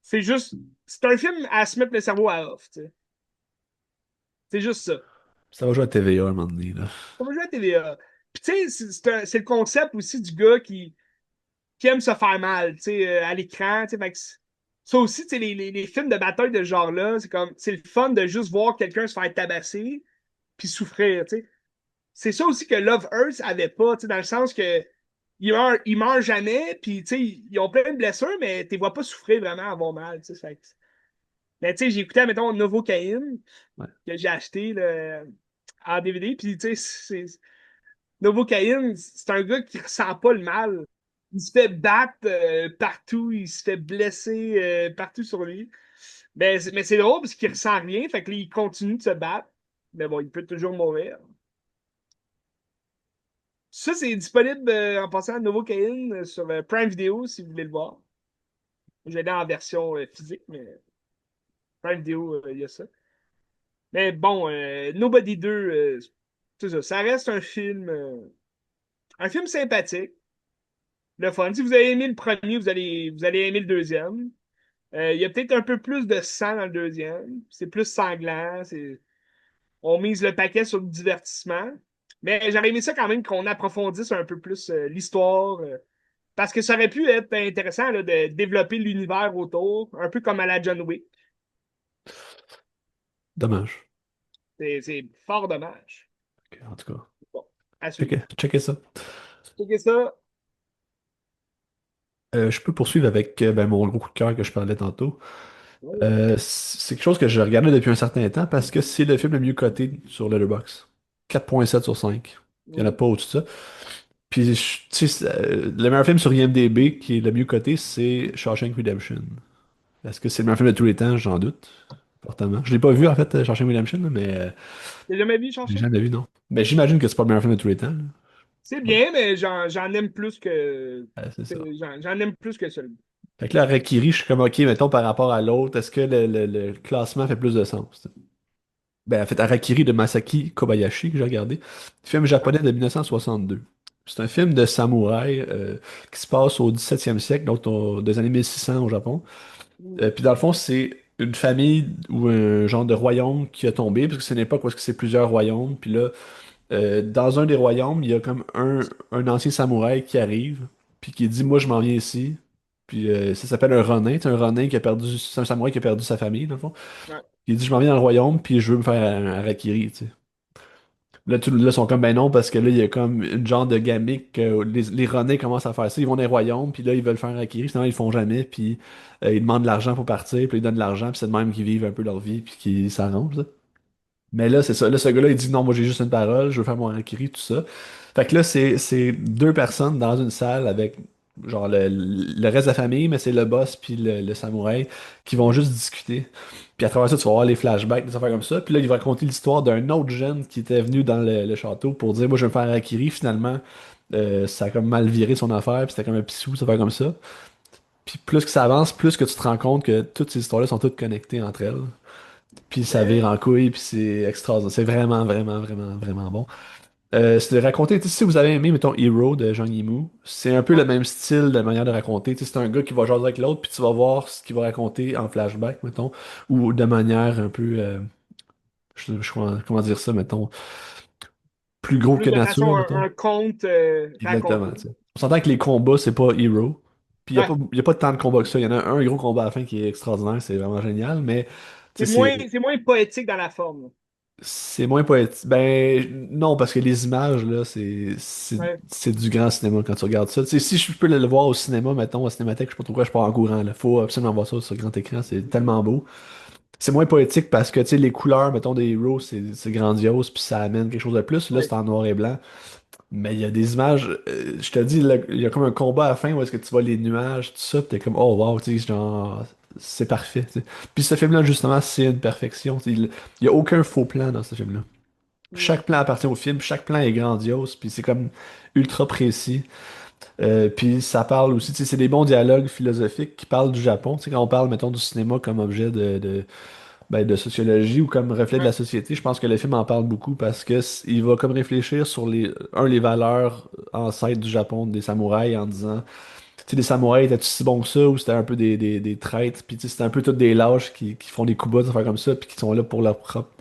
C'est juste, c'est un film à se mettre le cerveau à off, tu sais. C'est juste ça. Ça va jouer à TVA un moment donné, là. On va jouer à la TVA. Puis tu sais, c'est le concept aussi du gars qui aime se faire mal, tu sais, à l'écran, tu sais, ça aussi, tu sais, les films de bataille de ce genre-là, c'est le fun de juste voir quelqu'un se faire tabasser puis souffrir, tu sais. C'est ça aussi que Love Earth avait pas, tu sais, dans le sens que il meurt jamais, puis tu sais, ils ont plein de blessures, mais tu vois pas souffrir vraiment, avoir mal, tu sais. Mais tu sais, j'ai écouté, mettons, Novocaine, Ouais. que j'ai acheté en DVD, puis tu sais, Novocaine, c'est un gars qui ressent pas le mal. Il se fait battre partout, il se fait blesser partout sur lui. Mais c'est drôle parce qu'il ressent rien, fait que là, il continue de se battre. Mais bon, il peut toujours mourir. Ça, c'est disponible en passant à Novocaine sur Prime Video si vous voulez le voir. J'ai l'ai en version physique, mais Prime Video, il y a ça. Mais bon, Nobody 2, c'est ça. Ça reste un film sympathique, le fun. Si vous avez aimé le premier, vous allez aimer le deuxième. Il y a peut-être un peu plus de sang dans le deuxième. C'est plus sanglant. On mise le paquet sur le divertissement. Mais j'aurais aimé ça quand même qu'on approfondisse un peu plus l'histoire. Parce que ça aurait pu être intéressant là, de développer l'univers autour, un peu comme à la John Wick. Dommage. C'est fort dommage. Ok, en tout cas, Bon, à suivre. checker ça. Checker ça. Je peux poursuivre avec ben, mon gros coup de cœur que je parlais tantôt. Ouais. C'est quelque chose que je regardais depuis un certain temps parce que c'est le film le mieux coté sur Letterboxd. 4,7 sur 5. Il n'y en a Ouais. pas au-dessus de ça. Puis, tu sais, le meilleur film sur IMDb qui est le mieux coté, c'est Shawshank Redemption. Est-ce que c'est le meilleur film de tous les temps? J'en doute. Fortement. Je l'ai pas vu, en fait, Shawshank Redemption, là, mais T'as jamais vu je l'ai Shawshank? jamais vu, non. Mais j'imagine que c'est pas le meilleur film de tous les temps, là. C'est bien, mais j'en aime plus que. C'est ça. J'en aime plus que celui. Fait que là, Harakiri, je suis comme, ok, mettons, par rapport à l'autre, est-ce que le classement fait plus de sens? Ben, en fait, Harakiri de Masaki Kobayashi, que j'ai regardé. Film japonais de 1962. C'est un film de samouraï qui se passe au 17e siècle, donc des années 1600 au Japon. Puis dans le fond, c'est une famille ou un genre de royaume qui a tombé, parce que c'est une époque où est-ce que c'est plusieurs royaumes. Puis là, dans un des royaumes, il y a comme un ancien samouraï qui arrive, puis qui dit, moi, je m'en viens ici. Puis ça s'appelle un Ronin. C'est un Ronin qui a perdu, c'est un samouraï qui a perdu sa famille, dans le fond. Ouais. Il dit, je m'en viens dans le royaume, puis je veux me faire un harakiri, tu sais. Là, ils sont comme, ben non, parce que là, il y a comme une genre de gamique que les Ronins commencent à faire ça. Ils vont dans les royaumes, puis là, ils veulent faire un harakiri. Finalement, ils le font jamais, puis ils demandent de l'argent pour partir, puis ils donnent de l'argent, puis c'est de même qu'ils vivent un peu leur vie, puis qu'ils s'arrangent, là. Mais là, c'est ça. Là, ce gars-là, il dit non, moi j'ai juste une parole, je veux faire mon harakiri, tout ça. Fait que là, c'est deux personnes dans une salle avec genre le reste de la famille, mais c'est le boss puis le samouraï qui vont juste discuter. Puis à travers ça, tu vas voir les flashbacks, des affaires comme ça. Puis là, il va raconter l'histoire d'un autre jeune qui était venu dans le château pour dire moi je vais me faire harakiri. Finalement, ça a comme mal viré son affaire, puis c'était comme un pissou, des affaires comme ça. Puis plus que ça avance, plus que tu te rends compte que toutes ces histoires-là sont toutes connectées entre elles. Puis ça vire en couille, puis c'est extraordinaire. C'est vraiment, vraiment, vraiment, vraiment bon. C'est de raconter, tu sais, si vous avez aimé, mettons, Hero de Zhang Yimou, c'est un peu le Ouais. même style de manière de raconter. Tu sais, c'est un gars qui va jaser avec l'autre, puis tu vas voir ce qu'il va raconter en flashback, mettons, ou de manière un peu, comment dire ça, mettons, plus gros Plus que de façon nature, mettons. un conte Exactement, raconté. tu sais. On s'entend que les combats, c'est pas Hero. Puis Ouais. il y a pas tant de combats que ça. Il y en a un gros combat à la fin qui est extraordinaire, c'est vraiment génial, mais tu sais, C'est moins poétique dans la forme. c'est moins poétique. Ben non, parce que les images, là, Ouais. c'est du grand cinéma quand tu regardes ça. Tu sais, si je peux le voir au cinéma, mettons, à Cinémathèque, je sais pas pourquoi je pars en courant, là. Faut absolument voir ça sur grand écran, c'est tellement beau. C'est moins poétique parce que, tu sais, les couleurs, mettons, des héros, c'est grandiose, puis ça amène quelque chose de plus. Là, Ouais. c'est en noir et blanc. Mais il y a des images, je te dis, là, il y a comme un combat à la fin où est-ce que tu vois les nuages, tout ça, pis t'es comme, oh wow, tu sais, genre, c'est parfait, tu sais. Puis ce film-là, justement, c'est une perfection. Tu sais, il y a aucun faux plan dans ce film-là. Mm. Chaque plan appartient au film, chaque plan est grandiose, puis c'est comme ultra précis. Puis ça parle aussi, tu sais, c'est des bons dialogues philosophiques qui parlent du Japon. Tu sais, quand on parle, mettons, du cinéma comme objet ben, de sociologie ou comme reflet de Ouais. la société, je pense que le film en parle beaucoup parce que il va comme réfléchir sur les valeurs ancêtres du Japon, des samouraïs, en disant, tu sais, les samouraïs étaient-tu si bons que ça ou c'était un peu des traîtres, puis tu sais, c'était un peu tous des lâches qui font des coups bas, des affaires comme ça, puis qui sont là pour leur propre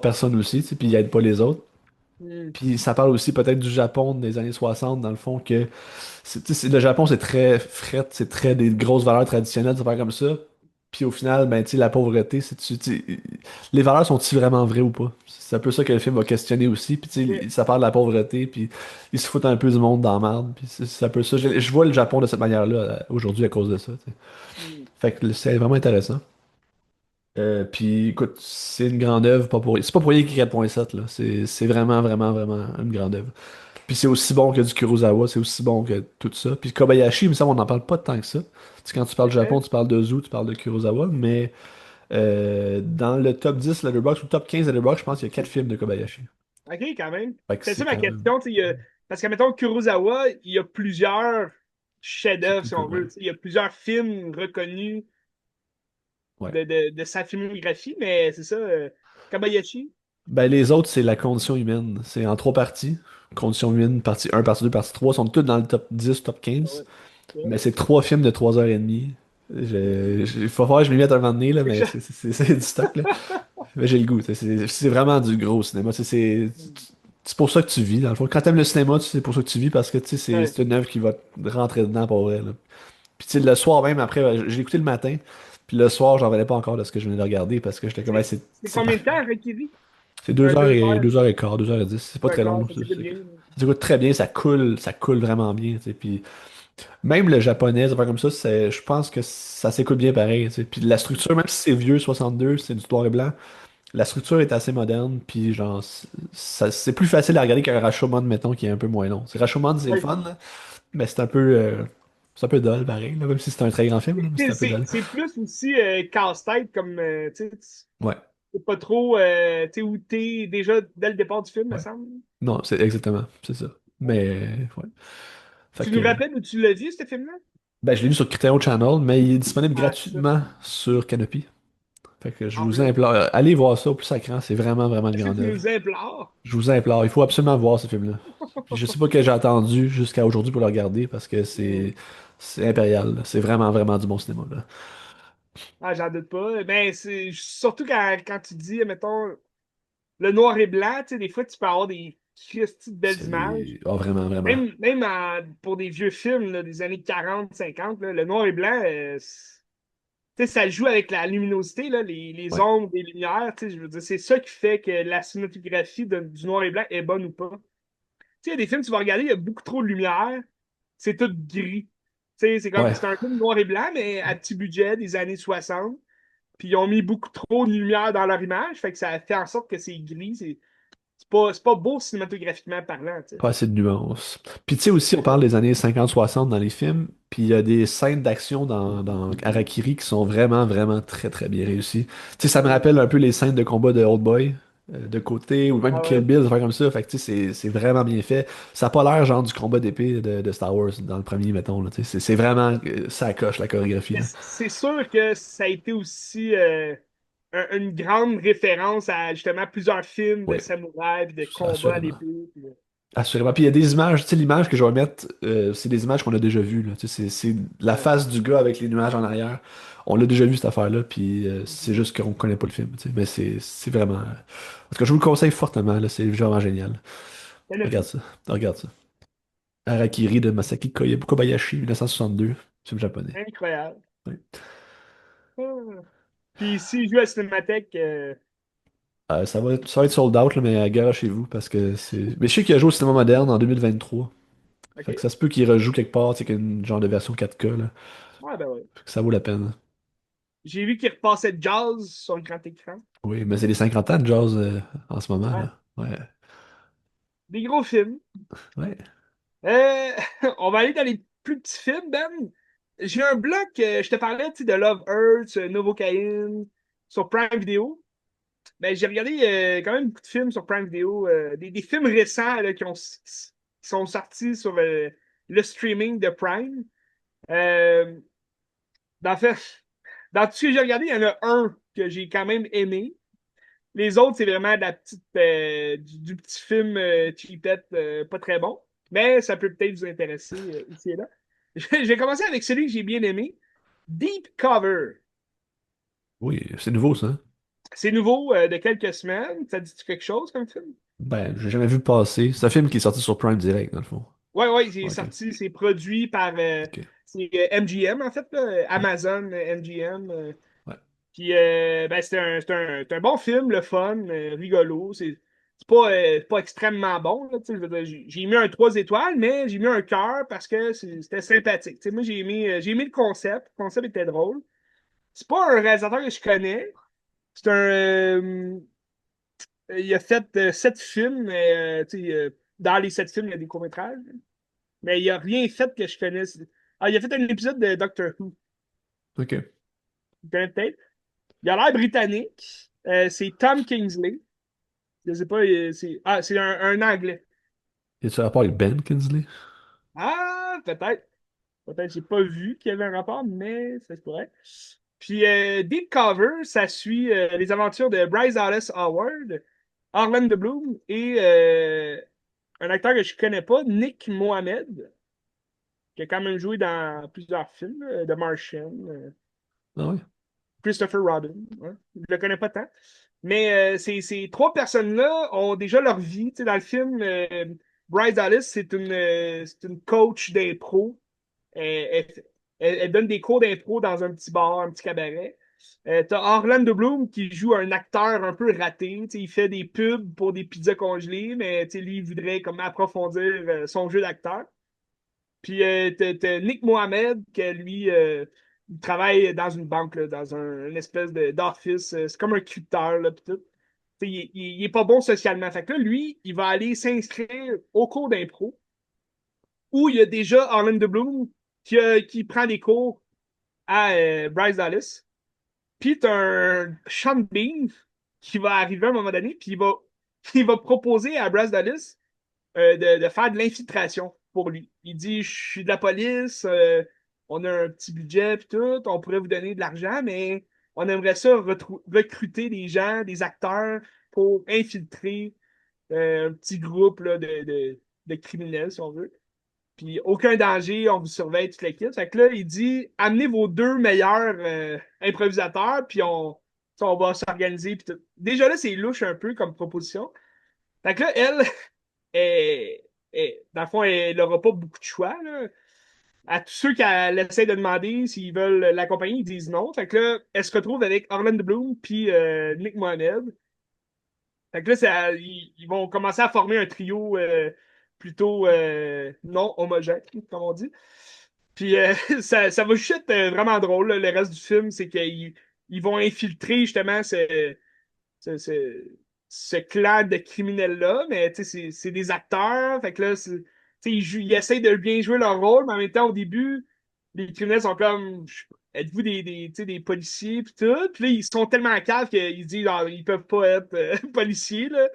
personne aussi, tu sais, puis ils aident pas les autres. Mm. Puis ça parle aussi peut-être du Japon des années 60, dans le fond, que tu sais, le Japon, c'est très fret, c'est très des grosses valeurs traditionnelles, des affaires comme ça. Puis au final, ben, tu sais, la pauvreté, les valeurs sont-ils vraiment vraies ou pas? C'est un peu ça que le film va questionner aussi. Puis tu Ok. sais, ça parle de la pauvreté, puis ils se foutent un peu du monde dans la merde. Puis c'est un peu ça. Je vois le Japon de cette manière-là aujourd'hui à cause de ça, tu sais. Mm. Fait que c'est vraiment intéressant. Puis écoute, c'est une grande œuvre, c'est pas pour rien qu'il est 4,7 là. C'est vraiment, vraiment, vraiment une grande œuvre. Puis c'est aussi bon que du Kurosawa, c'est aussi bon que tout ça. Puis Kobayashi, il me semble, on n'en parle pas tant que ça. Tu sais, quand tu parles du Japon, Ok. tu parles de Zoo, tu parles de Kurosawa, mais dans le top 10 Letterboxd ou le top 15 Letterboxd, je pense qu'il y a 4 films de Kobayashi. OK, quand même. Fait que C'est ça c'est ma quand même. question. Tu sais, parce que, mettons, Kurosawa, il y a plusieurs C'est chefs-d'œuvre, plus si on cool, ouais. veut. Tu sais, il y a plusieurs films reconnus Ouais. de sa filmographie, mais c'est ça, Kobayashi. Ben, les autres, c'est la condition humaine. C'est en trois parties. Condition humaine, partie un, partie 2, partie 3 sont toutes dans le top 10, top Ah 15. ouais. Ouais. Mais c'est trois films de 3h30. Il faut falloir que je m'y mette un moment donné, là, mais c'est du stock, là. Mais j'ai le goût. C'est vraiment du gros cinéma. C'est pour ça que tu vis, dans le fond. Quand t'aimes le cinéma, c'est pour ça que tu vis, parce que tu sais, Ouais. c'est une œuvre qui va te rentrer dedans pour vrai, là. Puis tu sais, le soir même, après, j'ai écouté le matin. Puis le soir, j'en revenais pas encore de ce que je venais de regarder, parce que j'étais comme, hey, C'est c'est combien de parfait. temps, Requiem? C'est Un 2 heures, 2h15, 2h10. C'est pas très long. d'accord, ça s'écoute bien. Ça s'écoute très bien, ça coule vraiment bien, tu sais. Puis même le japonais, ça fait comme ça, je pense que ça s'écoute bien pareil, tu sais. Puis la structure, même si c'est vieux, 62, c'est du noir et blanc, la structure est assez moderne, puis genre, c'est plus facile à regarder qu'un Rashomon, mettons, qui est un peu moins long. Rashomon, c'est le Ouais. fun, là, mais c'est un peu dull, pareil, là, même si c'est un très grand film, là, mais c'est un peu dull. C'est plus aussi casse-tête comme tu sais, Ouais, c'est pas trop tu sais où t'es déjà dès le départ du film, me ouais. semble. Non, c'est exactement, c'est ça. Mais, ouais. Fait Tu nous que, rappelles où tu l'as vu, ce film-là? ben, je l'ai vu sur Criterion Channel, mais il est disponible Ah, c'est ça. gratuitement sur Canopy. Fait que je En vous plus. implore, allez voir ça au plus sacrant, c'est vraiment, vraiment une Est-ce que grande tu œuvre. nous implores? Je vous implore, il faut absolument voir ce film-là. Puis je sais pas que j'ai attendu jusqu'à aujourd'hui pour le regarder parce que Hmm. c'est impérial, là. C'est vraiment, vraiment du bon cinéma, là. Ah, j'en doute pas. Ben, c'est surtout quand tu dis, mettons, le noir et blanc, tu sais, des fois, tu peux avoir des Christy de belles images. C'est. Oh, vraiment, vraiment. Même pour des vieux films là, des années 40 50 là, le noir et blanc, tu sais, ça joue avec la luminosité, là, les Ouais. ombres, les lumières. Tu sais, je veux dire, c'est ça qui fait que la cinématographie du noir et blanc est bonne ou pas. Tu sais, il y a des films, tu vas regarder, il y a beaucoup trop de lumière, c'est tout gris. Tu sais, Ouais. c'est un film noir et blanc, mais à petit budget des années 60. Puis ils ont mis beaucoup trop de lumière dans leur image, fait que ça fait en sorte que c'est gris. C'est pas beau cinématographiquement parlant, tu sais. Pas assez de nuances. Puis tu sais aussi, on parle des années 50-60 dans les films, puis il y a des scènes d'action dans Harakiri qui sont vraiment, vraiment très, très bien réussies. Tu sais, ça me rappelle un peu les scènes de combat de Old Boy, de côté, ou même Ah Kill ouais. Bill, des affaires comme ça. Fait que tu sais, c'est vraiment bien fait. Ça a pas l'air genre du combat d'épée de Star Wars dans le premier, mettons, là, tu sais. C'est vraiment, ça coche la chorégraphie, Mais là. c'est sûr que ça a été aussi une grande référence à justement plusieurs films de Ouais, samouraï, puis de combats à assurément. l'épée. Assurément. Puis il y a des images, tu sais, l'image que je vais mettre, c'est des images qu'on a déjà vues, là. Tu sais, c'est la Ouais. face du gars avec les nuages en arrière. On l'a déjà vu cette affaire-là, puis c'est juste qu'on connaît pas le film, tu sais. Mais c'est vraiment. En tout cas, je vous le conseille fortement, là. C'est vraiment génial. T'en as Regarde vu? ça. Regarde ça. Harakiri de Masaki Kobayashi, 1962, film japonais. Incroyable. Ouais. Ah. Puis s'il joue à Cinémathèque, Ça va être sold out, là, mais gare chez vous, parce que c'est. Mais je sais qu'il a joué au cinéma moderne en 2023. OK. Fait que ça se peut qu'il rejoue quelque part, tu sais, qu'il y a une genre de version 4K, là. Ouais, ben ouais. Fait que ça vaut la peine. J'ai vu qu'il repassait Jazz sur le grand écran. Oui, mais c'est les 50 ans de jazz en ce moment, Ouais. là. Ouais. Des gros films. Ouais. Euh, on va aller dans les plus petits films, Ben. J'ai un bloc, je te parlais tu sais, de Love Hurts, Novocaine, sur Prime Video. Ben, j'ai regardé quand même beaucoup de films sur Prime Video, des films récents là, qui sont sortis sur le streaming de Prime. Euh, dans, fait, dans tout ce que j'ai regardé, il y en a un que j'ai quand même aimé. Les autres, c'est vraiment de la petite, du petit film cheapette, pas très bon. Mais ça peut peut-être vous intéresser ici et là. Je vais commencer avec celui que j'ai bien aimé. Deep Cover. Oui, c'est nouveau, ça, hein? C'est nouveau de quelques semaines. Ça dit quelque chose comme film? Ben, j'ai jamais vu passer. C'est un film qui est sorti sur Prime Direct, dans le fond. Ouais, ouais, c'est Ok. sorti, c'est produit par Ok. c'est, MGM, en fait, là, Ouais. Amazon, MGM. Ouais. Puis, ben, c'est un bon film, le fun, rigolo. C'est pas extrêmement bon, là, tu sais, je veux dire, j'ai mis un 3 étoiles, mais j'ai mis un cœur parce que c'était sympathique. Tu sais, moi, j'ai aimé le concept. Le concept était drôle. C'est pas un réalisateur que je connais. C'est il a fait 7 films, mais tu sais, dans les 7 films, il y a des courts-métrages. Mais il a rien fait que je connaisse. Ah, il a fait un épisode de Doctor Who. Ok. Tu connais peut-être? Il a l'air britannique. C'est Tom Kingsley. Je sais pas, c'est un Anglais. Y a-tu rapport avec Ben Kingsley? Ah, peut-être. Peut-être, j'ai pas vu qu'il y avait un rapport, mais ça se pourrait. Puis Deep Cover, ça suit les aventures de Bryce Dallas Howard. Orlando Bloom et un acteur que je connais pas, Nick Mohammed, qui a quand même joué dans plusieurs films, The Martian, Ah ouais. Christopher Robin. Ouais. Je le connais pas tant. Mais ces trois personnes-là ont déjà leur vie. Tu sais, dans le film, Bryce Dallas, c'est une coach d'impro. Elle, elle donne des cours d'impro dans un petit bar, un petit cabaret. T'as Orlando Bloom qui joue un acteur un peu raté. Tu sais, il fait des pubs pour des pizzas congelées, mais tu sais, lui, il voudrait comme approfondir son jeu d'acteur. Puis t'as Nick Mohammed, que lui, il travaille dans une banque, là, dans une espèce d'office. C'est comme un crypteur, là, pis tout. Tu sais, il est pas bon socialement. Fait que là, lui, il va aller s'inscrire au cours d'impro, où il y a déjà Orlando Bloom qui prend des cours à Bryce Dallas. Puis t'as un Sean Bean qui va arriver à un moment donné, puis il va proposer à Bryce Dallas de faire de l'infiltration pour lui. Il dit, je suis de la police, on a un petit budget puis tout, on pourrait vous donner de l'argent, mais on aimerait ça recruter des gens, des acteurs pour infiltrer un petit groupe là, de criminels, si on veut. Puis aucun danger, on vous surveille toute l'équipe. Fait que là, il dit, amenez vos deux meilleurs improvisateurs, puis on va s'organiser. Puis tout. Déjà là, c'est louche un peu comme proposition. Fait que là, elle, dans le fond, elle n'aura pas beaucoup de choix. Là. À tous ceux qui essaient de demander s'ils veulent l'accompagner, ils disent non. Fait que là, elle se retrouve avec Orlando Bloom puis Nick Mohammed. Fait que là, ils vont commencer à former un trio plutôt non homogène, comme on dit. Puis ça va juste être vraiment drôle. Là. Le reste du film, c'est qu'ils vont infiltrer justement ce, ce, ce clan de criminels-là, mais c'est des acteurs. Fait que là, ils essayent de bien jouer leur rôle, mais en même temps, au début, les criminels sont comme êtes-vous des policiers pis tout? Puis là, ils sont tellement caves qu'ils se disent genre, ils peuvent pas être policiers, là.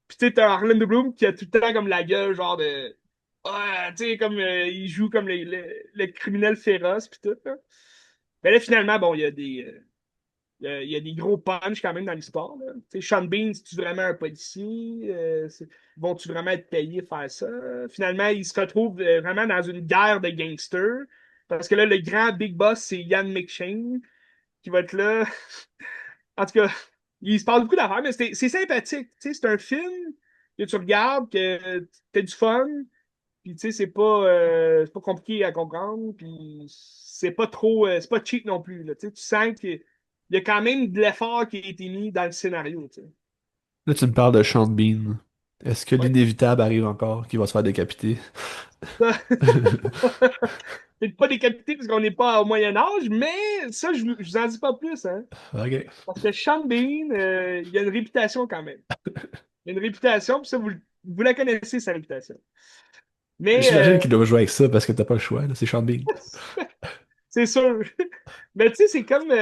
Puis tu sais, t'as Orlando Bloom qui a tout le temps comme la gueule, genre de. Ouais, tu sais, comme il joue comme le criminel féroce pis tout, là. Mais là, finalement, bon, il y a des gros punchs quand même dans l'histoire. Là. Tu sais, Sean Bean, c'est-tu vraiment un policier? Vont-tu vraiment être payés pour faire ça? Finalement, il se retrouve vraiment dans une guerre de gangsters. Parce que là, le grand big boss, c'est Ian McShane qui va être là. En tout cas, il se passe beaucoup d'affaires, mais c'est sympathique. Tu sais, c'est un film que tu regardes, que t'as du fun, puis tu sais, c'est pas compliqué à comprendre, puis c'est pas cheap non plus. Là, tu sais, tu sens qu'il y a quand même de l'effort qui a été mis dans le scénario. Tu sais. Là, tu me parles de Sean Bean. Est-ce que Ouais. l'inévitable arrive encore, qu'il va se faire décapiter? Ça, peut-être pas décapité parce qu'on n'est pas au Moyen Âge, mais ça, je vous en dis pas plus, hein. Ok. Parce que Sean Bean, il a une réputation quand même. Il a une réputation, puis ça, vous la connaissez, sa réputation. Mais J'imagine qu'il doit jouer avec ça parce que t'as pas le choix, là, c'est Sean Bean. c'est sûr. Mais tu sais, c'est comme.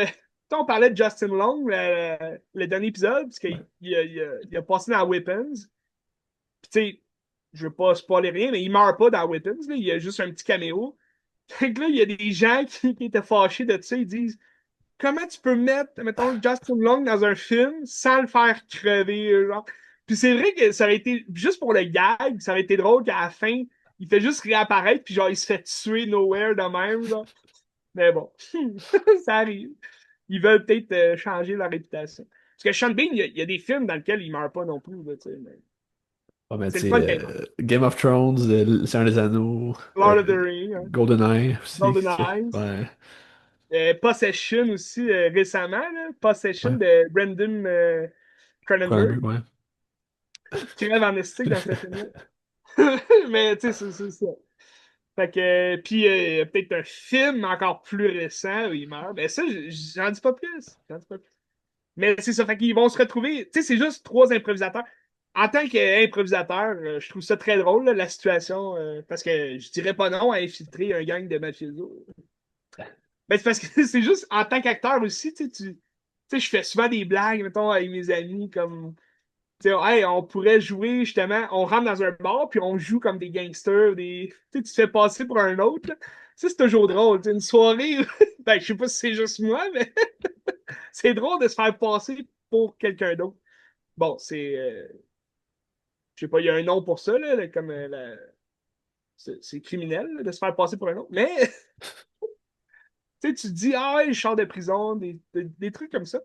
On parlait de Justin Long, le dernier épisode, parce qu'il Ouais. il a passé dans Weapons. Puis tu sais, je veux pas spoiler rien, mais il meurt pas dans Weapons. Là, il y a juste un petit caméo. Fait que là, il y a des gens qui étaient fâchés de ça. Ils disent comment tu peux mettre, mettons, Justin Long dans un film sans le faire crever, genre. Puis c'est vrai que ça aurait été, juste pour le gag, ça aurait été drôle qu'à la fin, il fait juste réapparaître, puis genre, il se fait tuer nowhere de même, genre. Mais bon, ça arrive. Ils veulent peut-être changer leur réputation. Parce que Sean Bean, il y a des films dans lesquels il meurt pas non plus, là, tu sais, mais Ah, ben, tu c'est le sais, fun quand même. Game of Thrones, Le Seigneur des Anneaux, Lord of the Rings, hein, GoldenEye aussi. Golden Eyes, Ouais, Possession aussi récemment, là, Possession ouais, de Brandon Cronenberg, Cronenberg, ouais. qui rêve en esthétique dans ce film-là. Mais tu sais, c'est ça. Fait que, puis peut-être un film encore plus récent où il meurt. Mais ça, j'en dis pas plus. J'en dis pas plus. Mais c'est ça, fait qu'ils vont se retrouver. Tu sais, c'est juste trois improvisateurs. En tant qu'improvisateur, je trouve ça très drôle, là, la situation, parce que je dirais pas non à infiltrer un gang de mafiosos. Mais c'est parce que c'est juste en tant qu'acteur aussi, tu sais, je fais souvent des blagues, mettons, avec mes amis, comme, tu sais, hey, on pourrait jouer justement, on rentre dans un bar, puis on joue comme des gangsters, tu sais, tu te fais passer pour un autre, là. Ça, c'est toujours drôle, tu sais, une soirée, ben, je sais pas si c'est juste moi, mais c'est drôle de se faire passer pour quelqu'un d'autre. bon, je sais pas, il y a un nom pour ça, là, comme c'est criminel là, de se faire passer pour un autre. Mais tu sais, tu te dis, ah ouais, je sors de prison, des trucs comme ça.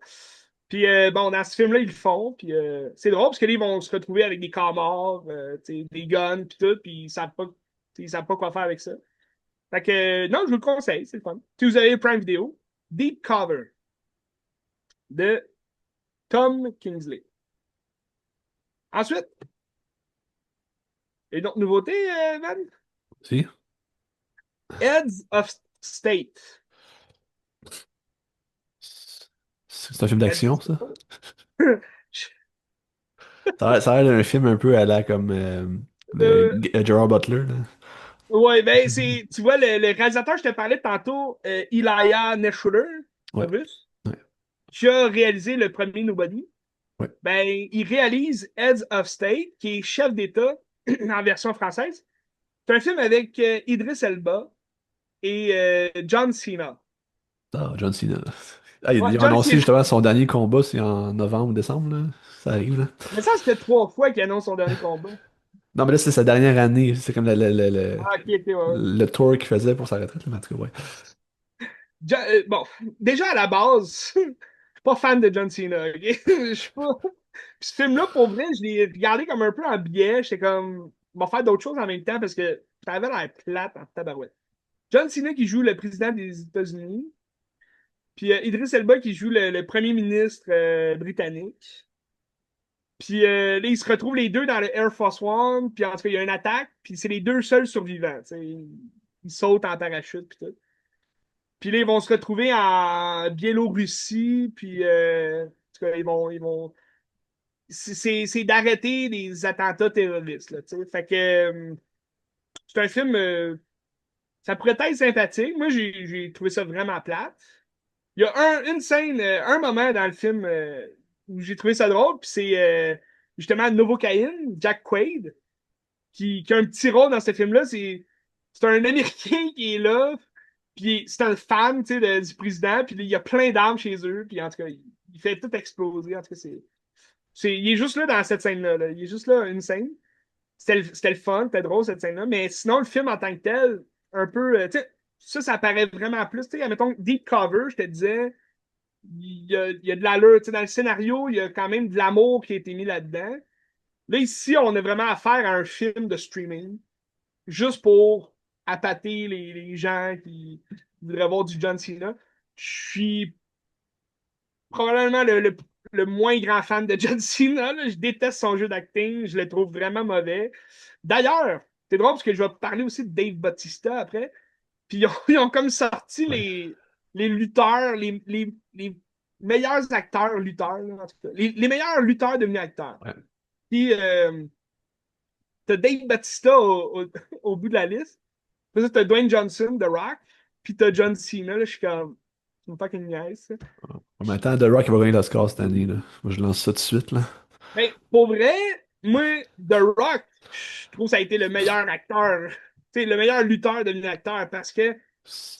Puis bon, dans ce film-là, ils le font. Puis c'est drôle parce que là, ils vont se retrouver avec des corps morts, tu sais, des guns, puis tout, puis ils savent pas quoi faire avec ça. Fait que non, je vous le conseille, c'est le fun. Si vous avez Prime Video, Deep Cover de Tom Kingsley. Ensuite, une autre nouveauté, Van? Si? Heads of State. C'est un film Heads of d'action, ça? State. Ça a l'air d'un film un peu à la comme Euh, Gerard Butler, là. ouais, ben, tu vois, le réalisateur, je te parlais tantôt, Elijah Neshuler, Ouais. russe, Ouais. qui a réalisé le premier Nobody. Ouais. Ben, il réalise Heads of State, qui est chef d'État en version française. C'est un film avec Idris Elba et John Cena. Ah, John Cena. Ah, Ouais, ils ont John annoncé Cena. justement son dernier combat, c'est en novembre ou décembre, là. Ça arrive, là. Mais ça fait 3 fois qu'il annonce son dernier combat. Non, mais là, c'est sa dernière année. C'est comme Ah, ok, ok, ouais, ouais. le tour qu'il faisait pour sa retraite, là, mais en tout cas, ouais. Bon, déjà à la base, je suis pas fan de John Cena, ok? Je suis pas. Puis ce film-là, pour vrai, je l'ai regardé comme un peu en biais. J'étais comme, on va faire d'autres choses en même temps parce que ça avait l'air plate en tabarouette. John Cena qui joue le président des États-Unis, puis Idris Elba qui joue le premier ministre britannique. Puis là, ils se retrouvent les deux dans le Air Force One, puis en tout cas, il y a une attaque, puis c'est les deux seuls survivants. T'sais. Ils sautent en parachute, puis tout. Puis là, ils vont se retrouver en Biélorussie, puis en tout cas, c'est d'arrêter des attentats terroristes, là, tu sais. Fait que c'est un film, ça pourrait être sympathique. Moi, j'ai trouvé ça vraiment plate. Il y a une scène, un moment dans le film où j'ai trouvé ça drôle, puis c'est justement Novocaine, Jack Quaid, qui a un petit rôle dans ce film-là. C'est un Américain qui est là, puis c'est un fan, tu sais, du président, puis il y a plein d'armes chez eux, puis en tout cas, il fait tout exploser. En tout cas, il est juste là dans cette scène-là. Là. Il est juste là, une scène. C'était le fun, c'était drôle cette scène-là. Mais sinon, le film en tant que tel, un peu. Tu sais, ça paraît vraiment plus. Tu sais, mettons, Deep Cover, je te disais, il y a de l'allure. Tu sais, dans le scénario, il y a quand même de l'amour qui a été mis là-dedans. Là, ici, on a vraiment affaire à un film de streaming, juste pour appâter les gens qui voudraient voir du John Cena. Je suis probablement le moins grand fan de John Cena. Là. Je déteste son jeu d'acting. Je le trouve vraiment mauvais. D'ailleurs, c'est drôle parce que je vais parler aussi de Dave Bautista après. Puis ils ont comme sorti Ouais. les lutteurs, les meilleurs acteurs lutteurs, là, en tout cas. Les meilleurs lutteurs devenus acteurs. Ouais. Puis t'as Dave Bautista au bout de la liste. Puis t'as Dwayne Johnson, The Rock. Puis t'as John Cena. Là, je suis comme. C'est une fucking nice. En même temps, The Rock, il va gagner l'Oscar cette année, là. Moi, je lance ça tout de suite, là. Mais pour vrai, moi, The Rock, je trouve que ça a été le meilleur acteur, tu sais, le meilleur lutteur devenu acteur parce que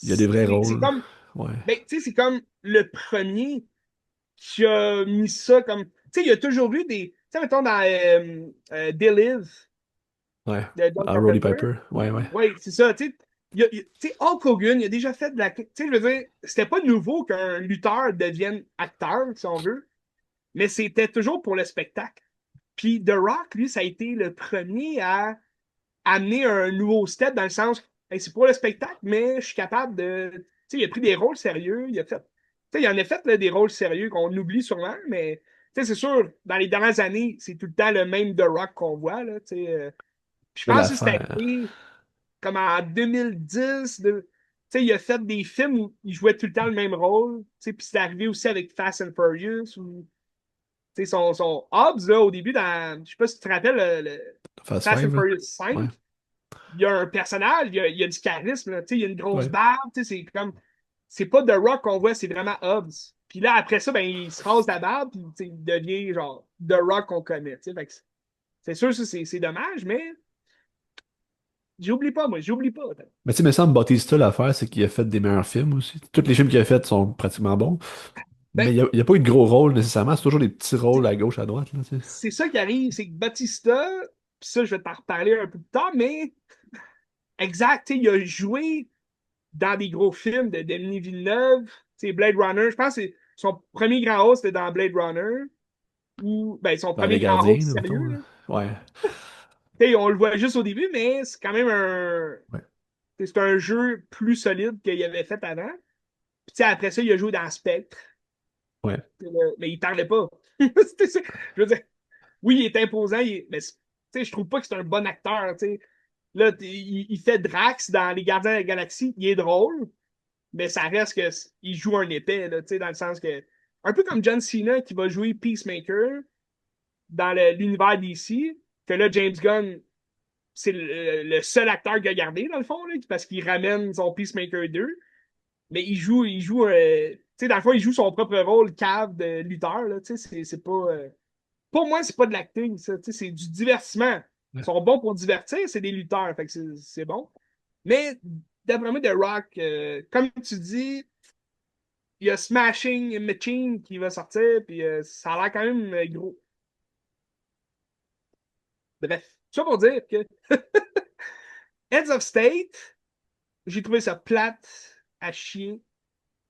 Il y a des vrais c'est rôles. comme, Ouais. ben, tu sais, c'est comme le premier qui a mis ça comme, tu sais, il y a toujours eu des, tu sais, mettons dans They Live Ouais. de John Ah, Roddy Carpenter, Piper. Ouais, ouais. oui, c'est ça, tu sais, tu sais, Hulk Hogan, il a déjà fait de la, tu sais, je veux dire, c'était pas nouveau qu'un lutteur devienne acteur, si on veut, mais c'était toujours pour le spectacle. Puis The Rock, lui, ça a été le premier à amener un nouveau step dans le sens, hey, c'est pour le spectacle, mais je suis capable de. Tu sais, il a pris des rôles sérieux, il a fait. Tu sais, il en a fait là, des rôles sérieux qu'on oublie sûrement, mais tu sais, c'est sûr, dans les dernières années, c'est tout le temps le même The Rock qu'on voit. Là, tu sais, je Mais pense que c'était l'affaire. arrivé comme en 2010. Tu sais, il a fait des films où il jouait tout le temps le même rôle. Tu sais, puis c'est arrivé aussi avec Fast and Furious. Où, tu sais, son Hobbs, là, au début, je sais pas si tu te rappelles, le Fast Fast and Five, là. Furious Ouais. 5, il y a un personnage, il y a du charisme, là, il y a une grosse Ouais. barbe, c'est comme. C'est pas The Rock qu'on voit, c'est vraiment Hobbs. Puis là, après ça, ben, il se rase la barbe, puis il devient genre The Rock qu'on connaît. Fait que c'est sûr, ça, c'est dommage, mais j'oublie pas, moi, j'oublie pas. Mais tu sais, il me semble Bautista, l'affaire, c'est qu'il a fait des meilleurs films aussi. Tous les films qu'il a fait sont pratiquement bons. Ben, Mais il y a pas eu de gros rôles nécessairement, c'est toujours des petits rôles à gauche, à droite, là, tu sais. c'est ça qui arrive, c'est que Batista, pis ça, je vais t'en reparler un peu plus tard, mais exact, tu sais, il a joué dans des gros films de Denis Villeneuve, tu sais, Blade Runner, je pense que son premier grand rôle, c'était dans Blade Runner, ou, ben, son Dans Les premier grand rôle Gardiens, là, sérieux, mettons, là. là. Ouais. Tu sais, on le voit juste au début, mais c'est quand même Ouais. c'est un jeu plus solide qu'il avait fait avant. Puis, tu sais, après ça, il a joué dans Spectre, Ouais. mais il parlait pas. Je veux dire, oui, il est imposant, mais tu sais, je trouve pas que c'est un bon acteur, tu sais. Là, il fait Drax dans Les Gardiens de la Galaxie, il est drôle, mais ça reste que il joue un épais, là, tu sais, dans le sens que. Un peu comme John Cena qui va jouer Peacemaker dans l'univers DC, que là, James Gunn, c'est le seul acteur qu'il a gardé, dans le fond, là, parce qu'il ramène son Peacemaker 2. Mais tu sais, dans le fond, il joue son propre rôle cave de lutteur, là, tu sais, c'est pas. Pour moi, c'est pas de l'acting, ça, tu sais, c'est du divertissement. Ils Ouais. sont bons pour divertir, c'est des lutteurs, fait que c'est bon. Mais d'après moi, The Rock, comme tu dis, il y a Smashing Machine qui va sortir, puis ça a l'air quand même gros. Bref, ça pour dire que Heads of State, j'ai trouvé ça plate à chier.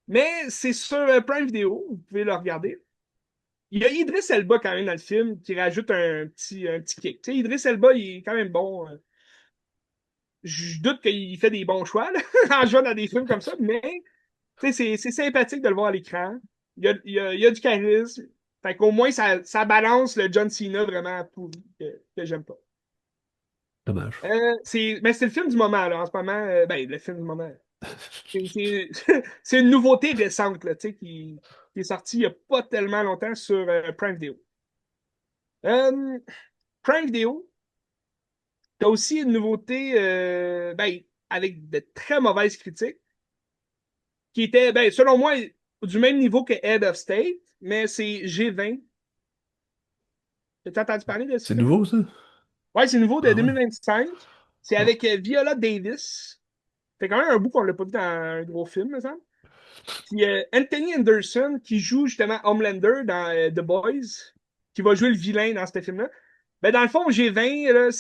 Mais c'est sur Prime Video, vous pouvez le regarder. Il y a Idris Elba quand même dans le film qui rajoute un petit kick. Tu sais, Idris Elba, il est quand même bon. Je doute qu'il fait des bons choix là, en jouant dans des films comme ça, mais tu sais, c'est sympathique de le voir à l'écran. Il y a du charisme. Fait qu'au moins, ça balance le John Cena vraiment pourri que j'aime pas. Dommage. Mais c'est le film du moment, là, en ce moment. Ben, le film du moment. C'est c'est une nouveauté récente là, tu sais, qui est sortie il n'y a pas tellement longtemps sur Prime Video. Euh, Prime Video, t'as aussi une nouveauté ben, avec de très mauvaises critiques, qui était, ben, selon moi, du même niveau que Head of State, mais c'est G20. T'as entendu parler de ce C'est film-là? nouveau, ça? Ouais, c'est nouveau de Ah ouais. 2025. C'est Ah. avec Viola Davis. C'est quand même un bout qu'on l'a pas vu dans un gros film, me semble. Puis Anthony Anderson, qui joue justement Homelander dans The Boys, qui va jouer le vilain dans ce film-là. Ben, dans le fond, G20, là,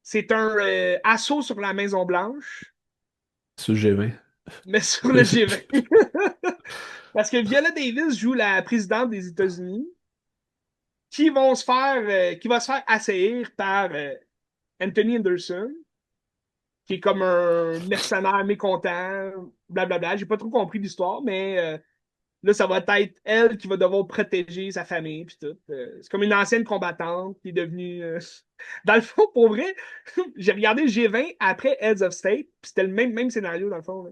c'est un assaut sur la Maison-Blanche, Sur G20. mais sur le G20. Parce que Viola Davis joue la présidente des États-Unis, qui va se faire assaillir par Anthony Anderson, qui est comme un mercenaire mécontent, blablabla. J'ai pas trop compris l'histoire, mais là, ça va être elle qui va devoir protéger sa famille, puis tout. C'est comme une ancienne combattante qui est devenue. Dans le fond, pour vrai, j'ai regardé G20 après Heads of State, puis c'était le même scénario, dans le fond, là.